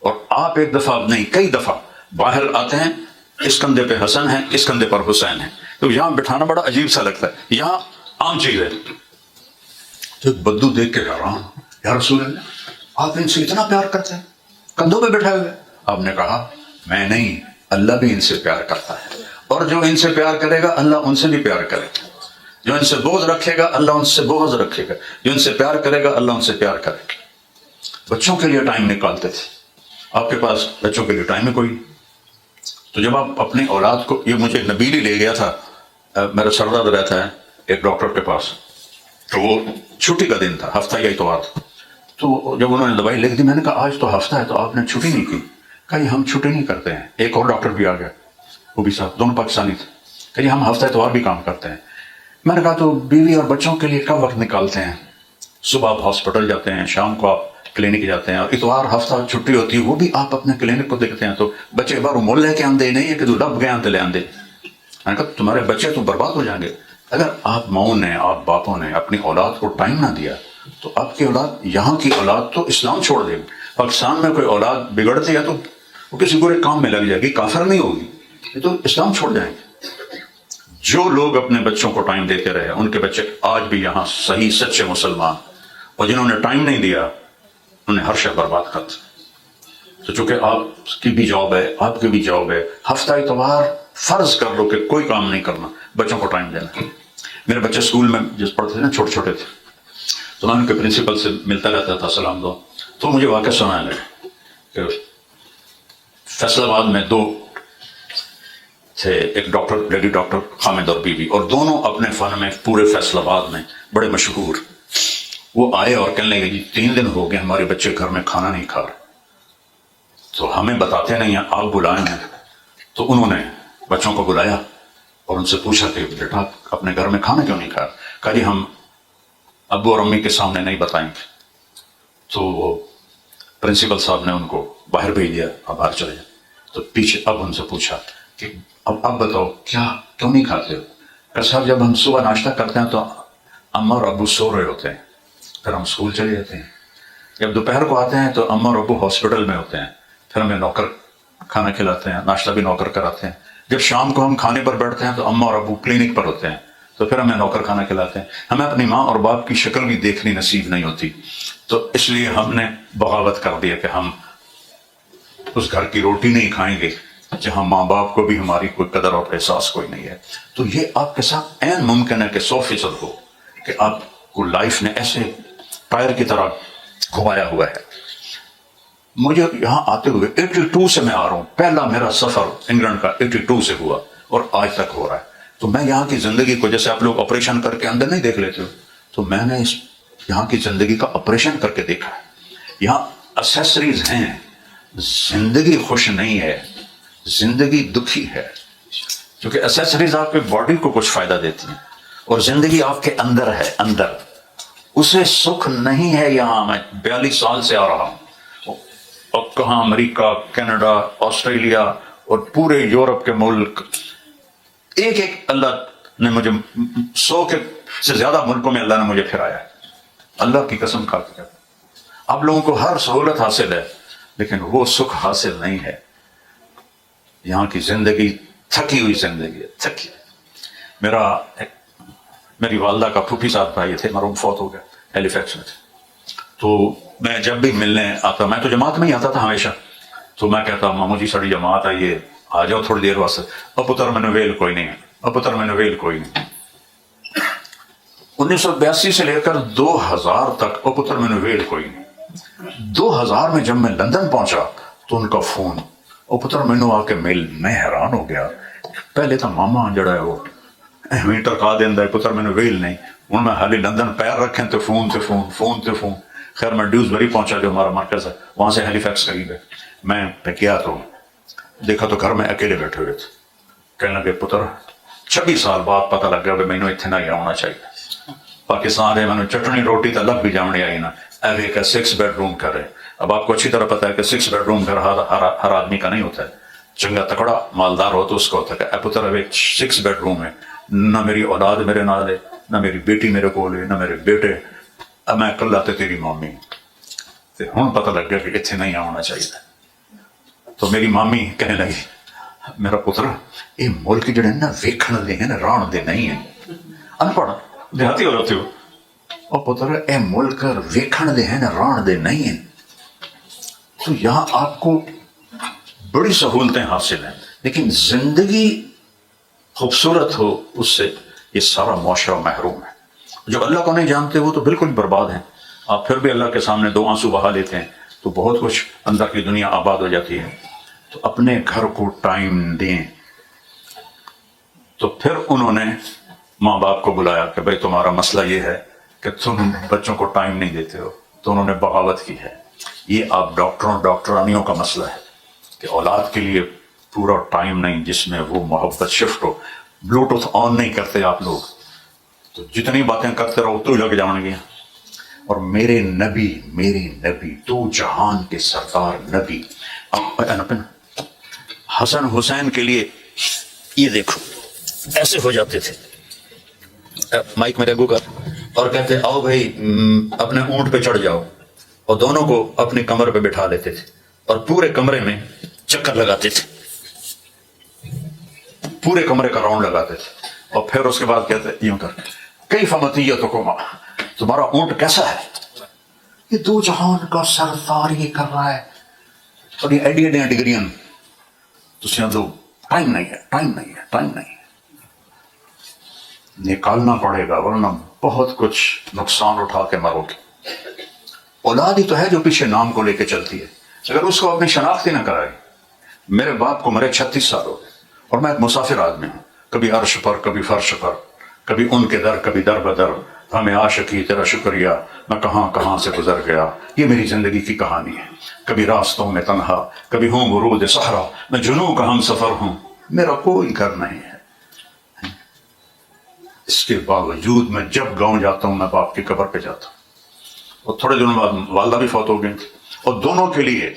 اور آپ ایک دفعہ نہیں کئی دفعہ باہر آتے ہیں، اس کندھے پہ حسن ہے، اس کندھے پر حسین ہے، تو یہاں بٹھانا بڑا عجیب سا لگتا ہے، یہاں عام چیز ہے. تو بدو دیکھ کے حیران، یا رسول اللہ آپ ان سے اتنا پیار کرتے ہیں کندھوں پہ بٹھائے ہوئے؟ آپ نے کہا میں نہیں، اللہ بھی ان سے پیار کرتا ہے، اور جو ان سے پیار کرے گا اللہ ان سے بھی پیار کرے گا. جو ان سے بغض رکھے گا اللہ ان سے بغض رکھے گا، جو ان سے پیار کرے گا اللہ ان سے پیار کرے گا. بچوں کے لیے ٹائم نکالتے تھے. آپ کے پاس بچوں کے لیے ٹائم ہے کوئی؟ تو جب آپ اپنی اولاد کو، یہ مجھے نبیل ہی لے گیا تھا، میرا سردار رہتا ہے ایک ڈاکٹر کے پاس، تو وہ چھٹی کا دن تھا، ہفتہ یا اتوار تھا. تو جب انہوں نے دوائی لکھ دی، میں نے کہا آج تو ہفتہ ہے تو آپ نے چھٹی نہیں کی. کہا یہ ہم چھٹی نہیں کرتے ہیں. ایک اور ڈاکٹر بھی آ گیا، وہ بھی صاحب، دونوں پاکستانی تھے. کہ ہم ہفتہ اتوار بھی کام کرتے ہیں. میں نے کہا تو بیوی اور بچوں کے لیے کب وقت نکالتے ہیں؟ صبح آپ ہاسپٹل جاتے ہیں، شام کو آپ کلینک جاتے ہیں، اور اتوار ہفتہ چھٹی ہوتی ہے وہ بھی آپ اپنے کلینک کو دیکھتے ہیں. تو بچے باہر مول لے کے آندے نہیں ہے کہ تو ڈب گئے آتے لے آندے. میں نے کہا تمہارے بچے تو برباد ہو جائیں گے. اگر آپ ماؤں نے، آپ باپوں نے اپنی اولاد کو ٹائم نہ دیا تو آپ کی اولاد، یہاں کی اولاد تو اسلام چھوڑ دے گی. پاکستان میں کوئی اولاد بگڑتی ہے تو وہ کسی برے کام میں لگ جائے گی، کافر نہیں ہوگی، یہ تو اسلام چھوڑ جائیں گے. جو لوگ اپنے بچوں کو ٹائم دیتے رہے ان کے بچے آج بھی یہاں صحیح سچے مسلمان، اور جنہوں نے ٹائم نہیں دیا انہیں ہر شے برباد کر دیا. تو چونکہ آپ کی بھی جاب ہے، آپ کی بھی جاب ہے، ہفتہ اتوار فرض کر لو کہ کوئی کام نہیں کرنا، بچوں کو ٹائم دینا. میرے بچے اسکول میں جس پڑھتے تھے نا، چھوٹے چھوٹے تھے، تو میں ان کے پرنسپل سے ملتا رہتا تھا، سلام دو. تو مجھے واقعہ سنایا لگا کہ فیصل آباد میں دو تھے، ایک ڈاکٹر، لیڈی ڈاکٹر، حامد اور بیوی، اور دونوں اپنے فن میں پورے فیصل آباد میں بڑے مشہور. وہ آئے اور کہنے لگے جی 3 دن ہو گئے ہمارے بچے گھر میں کھانا نہیں کھا رہے، تو ہمیں بتاتے نہیں ہیں، آپ بلائیں ہیں. تو انہوں نے بچوں کو بلایا اور ان سے پوچھا کہ بیٹا اپنے گھر میں کھانا کیوں نہیں کھا؟ کہا جی ہم ابو اور امی کے سامنے نہیں بتائیں گے. تو وہ پرنسپل صاحب نے ان کو باہر بھیج دیا، اب باہر چلے جائیں. تو پیچھے اب ان سے پوچھا کہ اب بتاؤ کیا کیوں نہیں کھاتے ہو؟ کہ صاحب جب ہم صبح ناشتہ کرتے ہیں تو اماں اور ابو سو رہے ہوتے ہیں، پھر ہم اسکول چلے جاتے ہیں. جب دوپہر کو آتے ہیں تو اماں اور ابو ہاسپٹل میں ہوتے ہیں، پھر ہمیں نوکر کھانا کھلاتے ہیں، ناشتہ بھی نوکر کراتے ہیں. جب شام کو ہم کھانے پر بیٹھتے ہیں تو اماں اور ابو کلینک پر ہوتے ہیں، تو پھر ہمیں نوکر کھانا کھلاتے ہیں. ہمیں اپنی ماں اور باپ کی شکل بھی دیکھنی نصیب نہیں ہوتی، تو اس لیے ہم نے بغاوت کر دیا کہ ہم اس گھر کی روٹی نہیں کھائیں گے جہاں ماں باپ کو بھی ہماری کوئی قدر اور احساس کوئی نہیں ہے. تو یہ آپ کے ساتھ عین ممکن ہے کہ 100% ہو کہ آپ کو لائف نے ایسے ٹائر کی طرح گھمایا ہوا ہے. مجھے یہاں آتے ہوئے 82 سے میں آ رہا ہوں، پہلا میرا سفر انگلینڈ کا 82 سے ہوا اور آج تک ہو رہا ہے. تو میں یہاں کی زندگی کو، جیسے آپ لوگ آپریشن کر کے اندر نہیں دیکھ لیتے ہو، تو میں نے یہاں کی زندگی کا آپریشن کر کے دیکھا ہے. یہاں اسیسریز ہیں، زندگی خوش نہیں ہے، زندگی دکھی ہے. کیونکہ اسیسریز آپ کے باڈی کو کچھ فائدہ دیتی ہیں، اور زندگی آپ کے اندر ہے، اندر اسے سکھ نہیں ہے. یہاں میں 42 سال سے آ رہا ہوں، اور کہاں امریکہ، کینیڈا، آسٹریلیا اور پورے یورپ کے ملک، ایک ایک اللہ نے مجھے 100 کے سے زیادہ ملکوں میں اللہ نے مجھے پھرایا ہے. اللہ کی قسم کھا کے کہتا ہوں، آپ لوگوں کو ہر سہولت حاصل ہے لیکن وہ سکھ حاصل نہیں ہے. یہاں کی زندگی تھکی ہوئی زندگی ہے، تھکی. میری والدہ کا پھوپھی صاحب بھائی تھے، مرحوم فوت ہو گئے، ہیلی فیکس میں تھے. تو میں جب بھی ملنے آتا، میں تو جماعت میں ہی آتا تھا ہمیشہ، تو میں کہتا مامو جی ساری جماعت آئیے، آ جاؤ تھوڑی دیر واسطے. اب پتر میں نے ویل کوئی نہیں ہے، اب پتر میں نے ویل کوئی نہیں. 1982 سے لے کر 2000 تک اب پتر میں نے ویل کوئی نہیں. 2000 میں جب میں لندن پہنچا تو ان کا فون اب پتر میں نے آ کے مل. میں حیران ہو گیا، پہلے تو ماما جڑا ہے وہ میٹر کا دینا ہے، پتر میں نے ویل نہیں. ہوں میں حالی لندن پیر رکھیں تو فون تے فون، فون تے فون. خیر میں ڈیوزبری پہنچا جو ہمارا مرکز ہے، وہاں سے ہیلی فیکس قریب ہے. میں گیا تو دیکھا تو گھر میں اکیلے بیٹھے ہوئے تھے. کہنے لگے پتر 26 سال بعد پتہ لگ گیا کہ میں نے اتنا ہی آنا چاہیے. پاکستان ہے میں چٹنی روٹی تو لگ بھی جانے آئی نا اب ایک 6 بیڈ روم گھر ہے. اب آپ کو اچھی طرح پتا ہے کہ 6 بیڈ روم گھر ہر آدمی کا نہیں ہوتا ہے. چنگا تکڑا مالدار ہو تو اس کا ہوتا ہے. اب پتر اب ایک 6 بیڈ روم ہے, نہ میری اولاد میرے نال ہے, نہ میری بیٹی میرے کول ہے, نہ میرے بیٹے. اب میں کلا تے تیری مامی تے ہن پتہ لگ گیا کہ اتنے نہیں آنا چاہیے. تو میری مامی کہنے لگی میرا پتر یہ ملک جڑے نا ویکھن دے ہیں نا ران دے نہیں ہیں. ان پڑھ دیہاتی ہو رہتے ہو اور پتر اے ملک ویکھن دے ہیں نا ران دے نہیں ہیں. تو یہاں آپ کو بڑی سہولتیں حاصل ہیں, لیکن زندگی خوبصورت ہو اس سے یہ سارا معاشرہ محروم ہے. جو اللہ کو نہیں جانتے وہ تو بالکل برباد ہیں. آپ پھر بھی اللہ کے سامنے 2 آنسو بہا لیتے ہیں تو بہت کچھ اندر کی دنیا آباد ہو جاتی ہے. تو اپنے گھر کو ٹائم دیں. تو پھر انہوں نے ماں باپ کو بلایا کہ بھئی تمہارا مسئلہ یہ ہے کہ تم بچوں کو ٹائم نہیں دیتے ہو. تو انہوں نے بغاوت کی ہے. یہ آپ ڈاکٹرانیوں کا مسئلہ ہے کہ اولاد کے لیے پورا ٹائم نہیں جس میں وہ محبت شفٹ ہو. بلوٹوتھ آن نہیں کرتے آپ لوگ تو جتنی باتیں کرتے رہو تو لگ جاؤ گے. اور میرے نبی تو جہان کے سردار نبی حسن حسین کے لیے یہ دیکھو ایسے ہو جاتے تھے. مائک میرے گو کر اور کہتے آؤ بھائی اپنے اونٹ پہ چڑھ جاؤ, اور دونوں کو اپنی کمر پہ بٹھا لیتے تھے اور پورے کمرے میں چکر لگاتے تھے, پورے کمرے کا راؤنڈ لگاتے تھے. اور پھر اس کے بعد کہتے یوں کر کئی فمتیتکما تمہارا اونٹ کیسا ہے, یہ دو جہان کا سردار یہ کر رہا ہے. اور یہ ایڈیاں ڈگریاں تو ٹائم نہیں ہے نکالنا پڑے گا ورنہ بہت کچھ نقصان اٹھا کے مرو گے. اولاد ہی تو ہے جو پیچھے نام کو لے کے چلتی ہے. اگر اس کو اپنی شناخت ہی نہ کرائے. میرے باپ کو مرے 36 سال ہو اور میں ایک مسافر آدمی ہوں, کبھی عرش پر کبھی فرش پر, کبھی ان کے در کبھی در بدر. ہمیں عاشقی تیرا شکریہ میں کہاں سے گزر گیا. یہ میری زندگی کی کہانی ہے. کبھی راستوں میں تنہا کبھی ہوں ورود صحرا, میں جنوں کا ہم سفر ہوں. میرا کوئی گھر نہیں ہے. اس کے باوجود میں جب گاؤں جاتا ہوں میں باپ کی قبر پہ جاتا ہوں. اور تھوڑے دنوں بعد والدہ بھی فوت ہو گئی تھی. اور دونوں کے لیے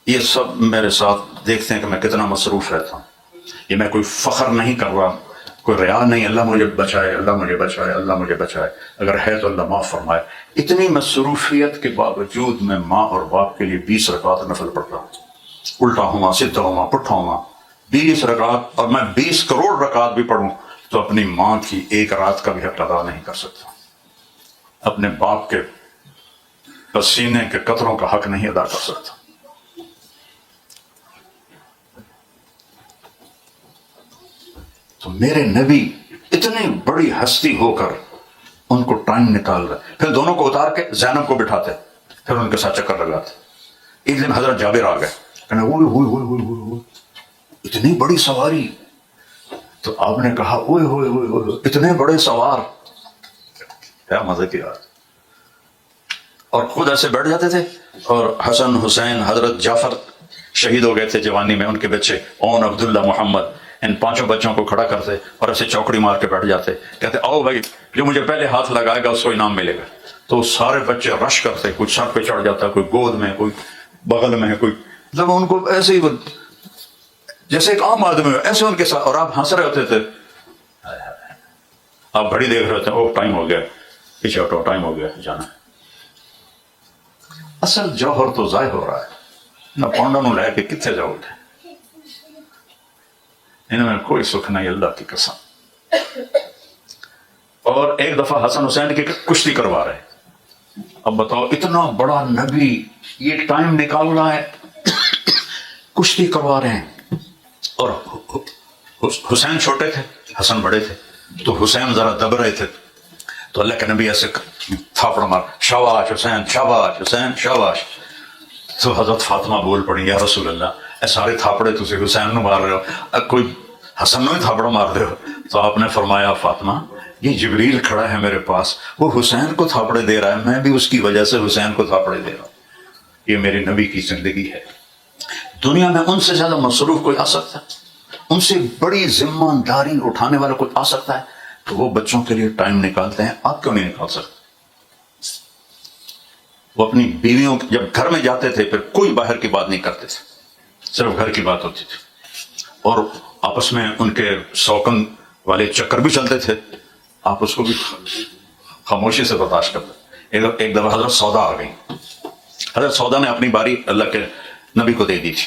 یہ سب میرے ساتھ دیکھتے ہیں کہ میں کتنا مصروف رہتا ہوں. یہ میں کوئی فخر نہیں کر رہا, کوئی ریا نہیں. اللہ مجھے بچائے, اللہ مجھے بچائے, اللہ مجھے بچائے. اگر ہے تو اللہ معاف فرمائے. اتنی مصروفیت کے باوجود میں ماں اور باپ کے لیے 20 رکعت نفل پڑھتا ہوں. الٹا ہوا سیدھا ہوا پٹھا ہوا 20 رکعت. اور میں 20 کروڑ رکعت بھی پڑھوں تو اپنی ماں کی ایک رات کا بھی حق ادا نہیں کر سکتا. اپنے باپ کے پسینے کے قطروں کا حق نہیں ادا کر سکتا. تو میرے نبی اتنی بڑی ہستی ہو کر ان کو ٹائم نکال رہے. پھر دونوں کو اتار کے زینب کو بٹھاتے, پھر ان کے ساتھ چکر لگاتے. ایک دن حضرت جابر آ گئے, کہنے اوئے اتنی بڑی سواری. تو آپ نے کہا اوئے ہوئے اتنے بڑے سوار, کیا مزے کی بات. اور خود ایسے بیٹھ جاتے تھے. اور حسن حسین حضرت جعفر شہید ہو گئے تھے جوانی میں, ان کے بچے اون عبداللہ محمد, ان 5 بچوں کو کھڑا کرتے اور ایسے چوکڑی مار کے بیٹھ جاتے. کہتے آؤ بھائی جو مجھے پہلے ہاتھ لگائے گا اس کو انعام ملے گا. تو سارے بچے رش کرتے, کوئی سر پہ چڑھ جاتا, کوئی گود میں, کوئی بغل میں, کوئی مطلب ان کو ایسے ہی جیسے ایک عام آدمی ایسے ان کے ساتھ. اور آپ ہنس رہے ہوتے تھے, آپ گھڑی دیکھ رہے ہوتے ہیں, او ٹائم ہو گیا, پیچھے ہٹو, ٹائم ہو گیا, جانا ہے. اصل جوہر تو ضائع ہو رہا ہے. نہ پونڈا نو لے کے کتنے جاؤ گے, ان میں کوئی سکھ نہیں, اللہ کی قسم. اور ایک دفعہ حسن حسین کی کشتی کروا رہے. اب بتاؤ اتنا بڑا نبی یہ ٹائم نکال رہا ہے, کشتی کروا رہے ہیں. اور حسین چھوٹے تھے, حسن بڑے تھے. تو حسین ذرا دب رہے تھے. تو اللہ کے نبی ایسے تھاپڑ مار, شاباش حسین, شاباش حسین, شاباش. تو حضرت فاطمہ بول پڑی, یا رسول اللہ اے سارے تھاپڑے تسی حسین نو مار رہے ہو, کوئی حسن نو ہی تھاپڑا مار دے ہو. تو آپ نے فرمایا فاطمہ یہ جبریل کھڑا ہے میرے پاس, وہ حسین کو تھاپڑے دے رہا ہے, میں بھی اس کی وجہ سے حسین کو تھاپڑے دے رہا ہوں. یہ میرے نبی کی زندگی ہے. دنیا میں ان سے زیادہ مصروف کوئی آ سکتا ہے, ان سے بڑی ذمہ داری اٹھانے والا کوئی آ سکتا ہے. تو وہ بچوں کے لیے ٹائم نکالتے ہیں، آپ کیوں نہیں نکال سکتے؟ وہ اپنی بیویوں جب گھر میں جاتے تھے پھر کوئی باہر کی بات نہیں کرتے تھے، صرف گھر کی بات ہوتی تھی، اور آپس میں ان کے سوکن والے چکر بھی چلتے تھے، آپ اس کو بھی خاموشی سے برداشت کرتے۔ ایک دفعہ حضرت سودا آ گئی، حضرت سودا نے اپنی باری اللہ کے نبی کو دے دی تھی،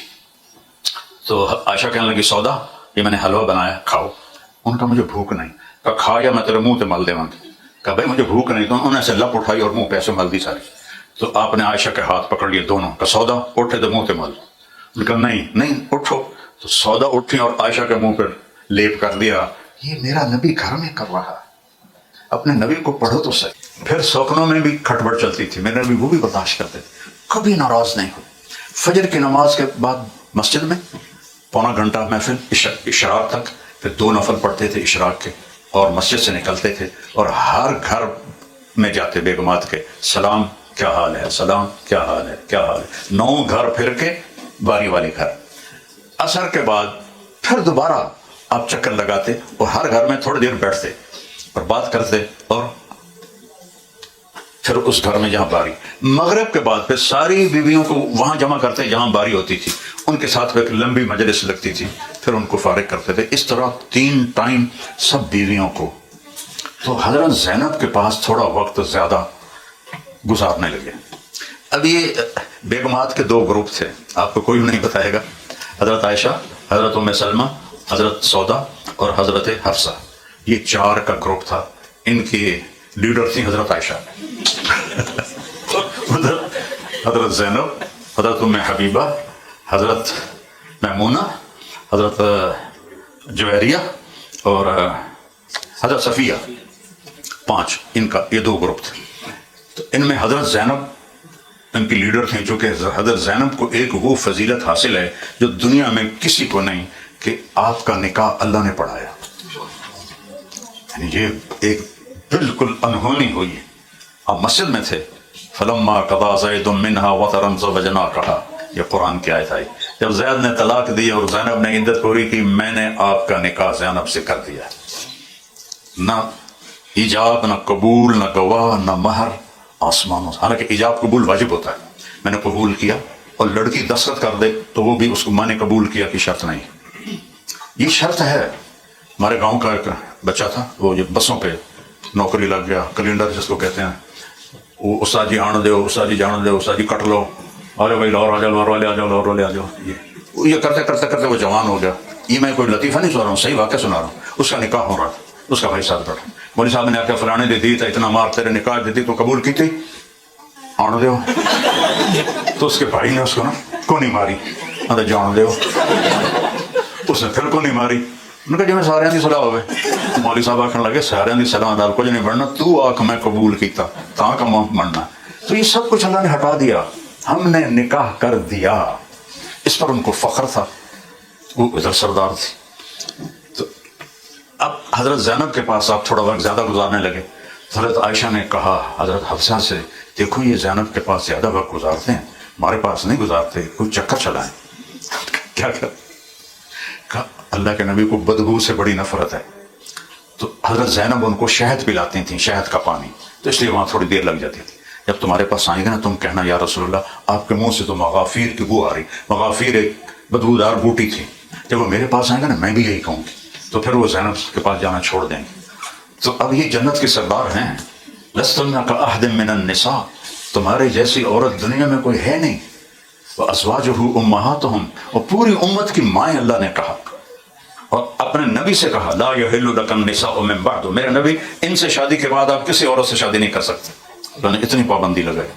تو عائشہ کہنے لگی سودا یہ میں نے حلوہ بنایا کھاؤ۔ ان کا مجھے بھوک نہیں، کہا کھا یا میں تیرے منہ پہ مل دے گا، کہا بھائی مجھے بھوک نہیں، تو انہوں نے ایسے لپ اٹھائی اور منہ پہ ایسے مل دی ساری، تو آپ نے عائشہ کے ہاتھ پکڑ لیے دونوں، کہا سودا اٹھے تو منہ پہ مل، انہوں نے کہا نہیں اٹھو، تو سودا اٹھی اور عائشہ کے منہ پہ لیپ کر دیا۔ یہ میرا نبی گھر میں کر رہا، اپنے نبی کو پڑھو تو صحیح۔ پھر سوکنوں میں بھی کھٹبڑ چلتی تھی، میرے نبی وہ بھی برداشت کرتے تھے، کبھی ناراض نہیں ہوئے۔ فجر کی نماز کے بعد مسجد میں پونا گھنٹہ محفل اشراق تک، پھر 2 نفل پڑھتے تھے اشراق کے اور مسجد سے نکلتے تھے، اور ہر گھر میں جاتے بیگمات کے سلام کیا حال ہے، سلام کیا حال ہے، کیا حال ہے، 9 گھر پھر کے باری والے گھر۔ عصر کے بعد پھر دوبارہ آپ چکر لگاتے اور ہر گھر میں تھوڑی دیر بیٹھتے اور بات کرتے، اور پھر اس گھر میں جہاں باری۔ مغرب کے بعد پھر ساری بیویوں کو وہاں جمع کرتے جہاں باری ہوتی تھی، ان کے ساتھ ایک لمبی مجلس لگتی تھی، پھر ان کو فارغ کرتے تھے۔ اس طرح 3 ٹائم سب بیویوں کو۔ تو حضرت زینب کے پاس تھوڑا وقت زیادہ گزارنے لگے۔ اب یہ بیگمات کے 2 گروپ تھے، آپ کو کوئی نہیں بتائے گا، حضرت عائشہ، حضرت ام سلمہ، حضرت سودا اور حضرت حفصہ، یہ 4 کا گروپ تھا۔ ان کی لیڈر تھی حضرت عائشہ، حضرت زینب، حضرت ام حبیبہ، حضرت میمونہ، حضرت جویریہ اور حضرت صفیہ، 5 ان کا یہ 2 گروپ تھے۔ تو ان میں حضرت زینب ان کی لیڈر تھیں، چونکہ حضرت زینب کو ایک وہ فضیلت حاصل ہے جو دنیا میں کسی کو نہیں، کہ آپ کا نکاح اللہ نے پڑھایا، یعنی یہ ایک بالکل انہونی ہوئی۔ آپ مسجد میں تھے، فلما قضا زید منها وطرا زوجناکہا، یہ قرآن کی آیت آئی، جب زید نے طلاق دی اور زینب نے عدت پوری کی، میں نے آپ کا نکاح زینب سے کر دیا۔ نہ ایجاب، نہ قبول، نہ گواہ، نہ مہر، آسمانوں، حالانکہ ایجاب قبول واجب ہوتا ہے، میں نے قبول کیا، اور لڑکی دستخط کر دے تو وہ بھی اس کو میں نے قبول کیا کی شرط نہیں، یہ شرط ہے۔ ہمارے گاؤں کا ایک بچہ تھا، وہ جب بسوں پہ نوکری لگ گیا، کلینڈر جس کو کہتے ہیں، وہ استاد جی آن دو، استاد جی جان دو، استاد جی کٹ لو، ارے بھائی لاہور آ جاؤ، لاہور والے آ جاؤ، لاہور والے آ جاؤ، یہ کرتے کرتے کرتے وہ جوان ہو گیا۔ یہ میں کوئی لطیفہ نہیں سنا رہا ہوں، صحیح واقعہ سنا رہا ہوں۔ اس کا نکاح ہو رہا تھا، اس کا بھائی ساتھ بیٹھا، مولوی صاحب نے آ کے فلانے دے دی تھا اتنا مار، تیرے نکاح دے دی تو قبول کی تھی، آن دو۔ تو اس کے بھائی نے اس کو نا کونی ماری، جان دو، اس نے پھر کونی ماری۔ انہوں نے کہا جی میں سارے دی صلاح ہوئے، مولوی صاحب آخر لگے سارے دی صلاح دار کچھ نہیں بڑھنا، تو آکھ میں قبول کیتا تاں کا بڑھنا۔ تو یہ سب کچھ اللہ نے ہٹا دیا، ہم نے نکاح کر دیا، اس پر ان کو فخر تھا، وہ ادھر سردار تھی۔ تو اب حضرت زینب کے پاس آپ تھوڑا وقت زیادہ گزارنے لگے، حضرت عائشہ نے کہا حضرت حفصہ سے، دیکھو یہ زینب کے پاس زیادہ وقت گزارتے ہیں، ہمارے پاس نہیں گزارتے، کوئی چکر چلائیں۔ کیا کہا اللہ کے نبی کو بدبو سے بڑی نفرت ہے، تو حضرت زینب ان کو شہد پلاتی تھیں، شہد کا پانی، تو اس لیے وہاں تھوڑی دیر لگ جاتی تھی۔ جب تمہارے پاس آئیں گے نا تم کہنا یا رسول اللہ آپ کے منہ سے تو مغافیر کی بو آ رہی، مغافیر ایک بدبودار بوٹی تھی، جب وہ میرے پاس آئیں گے نا میں بھی یہی کہوں گی، تو پھر وہ زینب کے پاس جانا چھوڑ دیں گے۔ تو اب یہ جنت کے سردار ہیں، لستن کاحد من النساء، تمہارے جیسی عورت دنیا میں کوئی ہے نہیں، وازواجہ امہاتہم، اور پوری امت کی مائیں اللہ نے کہا، اور اپنے نبی سے کہا لا یحل لک النساء من بعد، میرے نبی ان سے شادی کے بعد آپ کسی عورت سے شادی نہیں کر سکتے، اللہ نے اتنی پابندی لگائی۔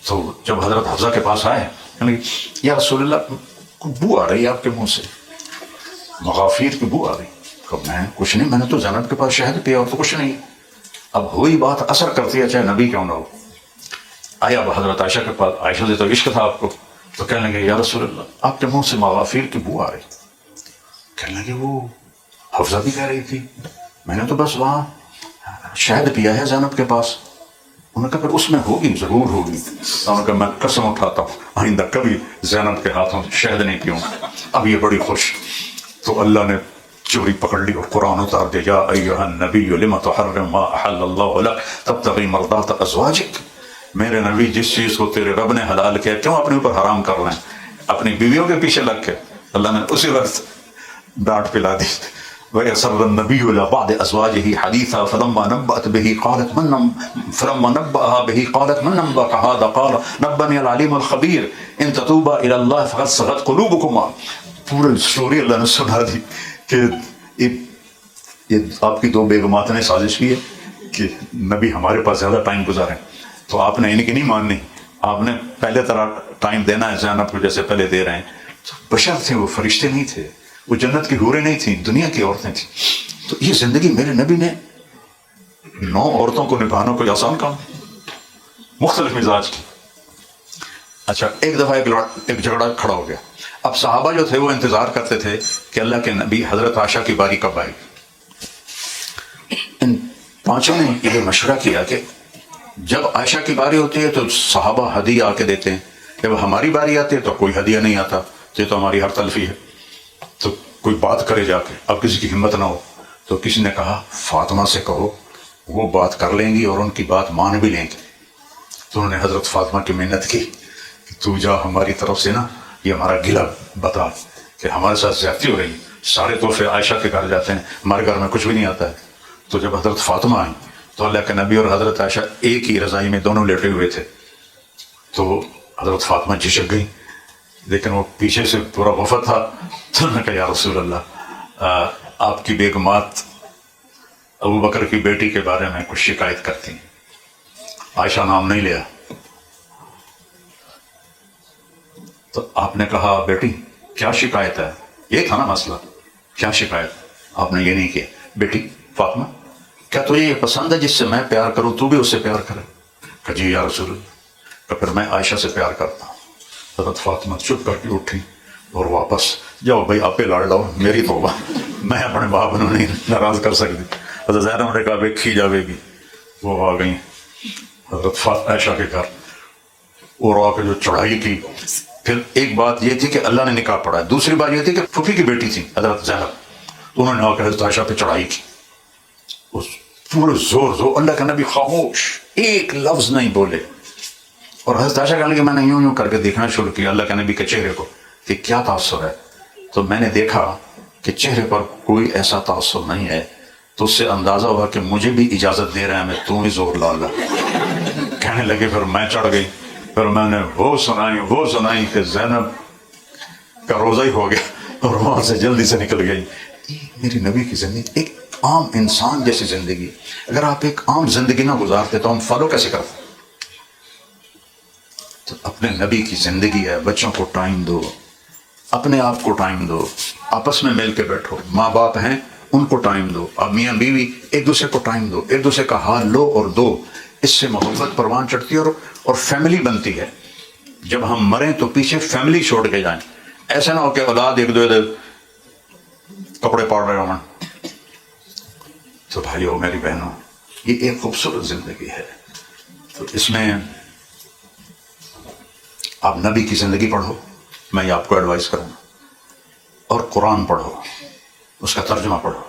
تو جب حضرت حفصہ کے پاس آئے یعنی یا رسول اللہ بو آ رہی ہے آپ کے منہ سے، مغافیر کی بو آ رہی، کہ میں کچھ نہیں، میں نے تو زینب کے پاس شہد پیا اور تو کچھ نہیں۔ اب ہوئی بات اثر کرتی ہے چاہے نبی کیوں نہ ہو۔ آیا اب حضرت عائشہ کے پاس، عائشہ سے تو عشق تھا آپ کو، تو کہنے لگے یا رسول اللہ آپ کے منہ سے مغافیر کی بو آ رہی، کہنے لگے وہ حفصہ بھی کہہ رہی تھی، میں نے تو بس وہاں شہد پیا ہے زینب کے پاس۔ انہوں نے کہا پھر اس میں ہوگی، ضرور ہوگی۔ انہوں نے کہا میں قسم اٹھاتا ہوں آئندہ کبھی زینب کے ہاتھوں سے شہد نہیں پیوں گا۔ اب یہ بڑی خوش، تو اللہ نے چوری پکڑ لی اور قرآن اتار دیا، یا ایھا النبی لم تحرم ما احل اللہ لک تبتغی مرضات ازواجک، میرے نبی جس چیز کو تیرے رب نے حلال کیا کیوں اپنے اوپر حرام کر رہے ہیں؟ اپنی بیویوں کے پیچھے لگ کے اللہ نے اسی وقت ڈانٹ پلا دی. وَيَسَرَّ النَّبِيُّ إِلَىٰ بَعْضِ أَزْوَاجِهِ حَدِيثًا فَلَمَّا نَبَّأَتْ بِهِ قَالَتْ مَن نَبَّأَكَ هَٰذَا قَالَ نَبَّأَنِيَ الْعَلِيمُ الْخَبِيرُ إِن تَتُوبَا إِلَى اللَّهِ فَقَدْ صَغَتْ قُلُوبُكُمَا. پورے سٹوری اللہ نے سنا دی کہ یہ آپ کی دو بیگمات نے سازش کی ہے کہ نبی ہمارے پاس زیادہ ٹائم گزاریں، تو آپ نے ان کی نہیں ماننی، آپ نے پہلے طرح ٹائم دینا ہے زینب کو جیسے پہلے دے رہے ہیں. بشر تھے وہ، فرشتے نہیں تھے، وہ جنت کی حوریں نہیں تھیں، دنیا کی عورتیں تھیں. تو یہ زندگی میرے نبی نے 9 عورتوں کو نبھانا کوئی آسان کام، مختلف مزاج کی. اچھا ایک دفعہ ایک جھگڑا کھڑا ہو گیا. اب صحابہ جو تھے وہ انتظار کرتے تھے کہ اللہ کے نبی حضرت عائشہ کی باری کب آئے. ان 5 نے یہ مشورہ کیا کہ جب عائشہ کی باری ہوتی ہے تو صحابہ ہدیہ آ کے دیتے ہیں، جب ہماری باری آتی ہے تو کوئی ہدیہ نہیں آتا، یہ تو ہماری ہر تلفی ہے. تو کوئی بات کرے جا کے، اب کسی کی ہمت نہ ہو تو کسی نے کہا فاطمہ سے کہو، وہ بات کر لیں گی اور ان کی بات مان بھی لیں گے. تو انہوں نے حضرت فاطمہ کی محنت کی کہ تو جا ہماری طرف سے نا یہ ہمارا گلہ بتا کہ ہمارے ساتھ زیادتی ہو رہی ہے، سارے تحفے عائشہ کے گھر جاتے ہیں، ہمارے گھر میں کچھ بھی نہیں آتا ہے. تو جب حضرت فاطمہ آئیں تو اللہ کے نبی اور حضرت عائشہ ایک ہی رضائی میں دونوں لیٹے ہوئے تھے. تو حضرت فاطمہ جھشک گئی، لیکن وہ پیچھے سے پورا وفد تھا. تو انہوں نے کہا یا رسول اللہ، آپ کی بیگمات ابو بکر کی بیٹی کے بارے میں کچھ شکایت کرتی ہیں. عائشہ نام نہیں لیا. تو آپ نے کہا بیٹی کیا شکایت ہے؟ یہ تھا نا مسئلہ، کیا شکایت؟ آپ نے یہ نہیں کیا. بیٹی فاطمہ کیا تجھے یہ پسند ہے جس سے میں پیار کروں تو بھی اس سے پیار کرے؟ کہ جی یا رسول اللہ. کہ پھر میں عائشہ سے پیار کرتا ہوں. حضرت فاطمہ چپ کر کے اٹھی اور واپس جاؤ بھائی آپ پہ لڑ لاؤ، میری توبہ، میں اپنے باپ کو نہیں ناراض کر سکتی. حضرت زینب نے کہا ویکھی جاوے گی. وہ آ گئی حضرت عائشہ کے گھر اور آ کے جو چڑھائی کی. پھر ایک بات یہ تھی کہ اللہ نے نکاح پڑھا ہے، دوسری بات یہ تھی کہ پھوپھی کی بیٹی تھی حضرت زینب، انہوں نے آ کے حضرت عائشہ پہ چڑھائی کی. اس پورے زور اللہ کا نبی خاموش، ایک لفظ نہیں بولے. اور حضرت عائشہ کہنے لگی میں نے یوں کر کے دیکھنا شروع کیا اللہ کے نبی کے چہرے کو کہ کیا تاثر ہے. تو میں نے دیکھا کہ چہرے پر کوئی ایسا تاثر نہیں ہے. تو اس سے اندازہ ہوا کہ مجھے بھی اجازت دے رہے ہیں، میں تو بھی زور لا. کہنے لگے پھر میں چڑھ گئی. پھر میں نے وہ سنائی کہ زینب کا روزہ ہی ہو گیا اور وہاں سے جلدی سے نکل گئی. میری نبی کی زندگی ایک عام انسان جیسی زندگی. اگر آپ ایک عام زندگی نہ گزارتے تو ہم فالو کیسے کرتے؟ تو اپنے نبی کی زندگی ہے. بچوں کو ٹائم دو، اپنے آپ کو ٹائم دو، آپس میں مل کے بیٹھو. ماں باپ ہیں ان کو ٹائم دو، اب میاں بیوی ایک دوسرے کو ٹائم دو، ایک دوسرے کا حال لو اور دو. اس سے محبت پروان چڑھتی ہے اور فیملی بنتی ہے. جب ہم مریں تو پیچھے فیملی چھوڑ کے جائیں. ایسا نہ ہو کہ اولاد ایک دو کپڑے پاڑ رہے ہوں. تو بھائیو میری بہنوں، یہ ایک خوبصورت زندگی ہے. تو اس میں آپ نبی کی زندگی پڑھو، میں یہ آپ کو ایڈوائز کروں گا، اور قرآن پڑھو، اس کا ترجمہ پڑھو،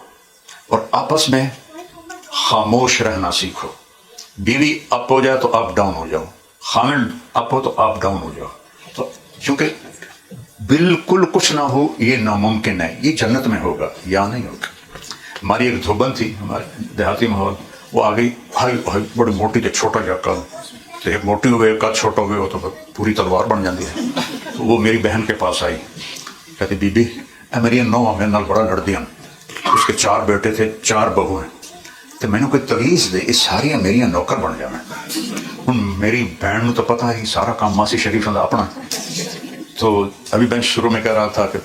اور آپس میں خاموش رہنا سیکھو. بیوی اپ ہو جائے تو آپ ڈاؤن ہو جاؤ، خامن اپ ہو تو آپ ڈاؤن ہو جاؤ. تو کیونکہ بالکل کچھ نہ ہو یہ ناممکن ہے. یہ جنت میں ہوگا یا نہیں ہوگا. ہماری ایک دھوبن تھی ہمارے دیہاتی ماحول، وہ آ گئی بھائی بڑی موٹی تھی، چھوٹا جا کل تو ایک موٹی ہوئے ایک چھوٹا ہوئے ہو تو پوری تلوار بن جاتی ہے. تو وہ میری بہن کے پاس آئی، کہتی بی بی اے میری نو میرے نال بڑا لڑدی ہیں، اس کے 4 بیٹے تھے 4 بہو ہیں، تو میں نے کوئی تویز دے یہ ساری میری نوکر بن جائیں. ہوں میری بہن نو تو پتا ہی سارا کام ماسی شریف کا اپنا. تو ابھی میں شروع میں کہہ رہا تھا کہ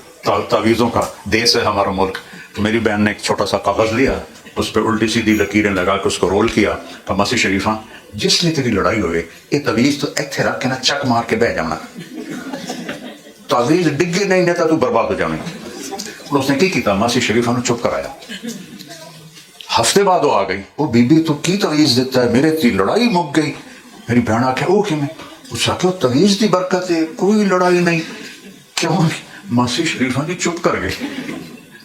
تعویذوں کا دیس ہے ہمارا ملک. تو میری بہن نے ایک چھوٹا سا کاغذ لیا، اس پہ الٹی سیدھی لکیریں لگا کے اس کو رول کیا. ماسی شریفہ جس لیے تیری لڑائی ہوئے یہ تویز تو ایتھے رکھ کے نا چک مار کے بہ جانا، تویز ڈگے نہیں دیتا تو برباد ہو جانے. اور اس نے کی کیتا ماسی شریفہ نے چپ کرایا. ہفتے بعد وہ آ گئی، وہ بی بی تو کی تویز دیتا ہے، میرے تی لڑائی مک گئی. میری بہن آخیا وہ کہ میں اس آخیا تویز دی برکت ہے، کوئی لڑائی نہیں. کیوں؟ ماسی شریفہ نے چپ کر گئی.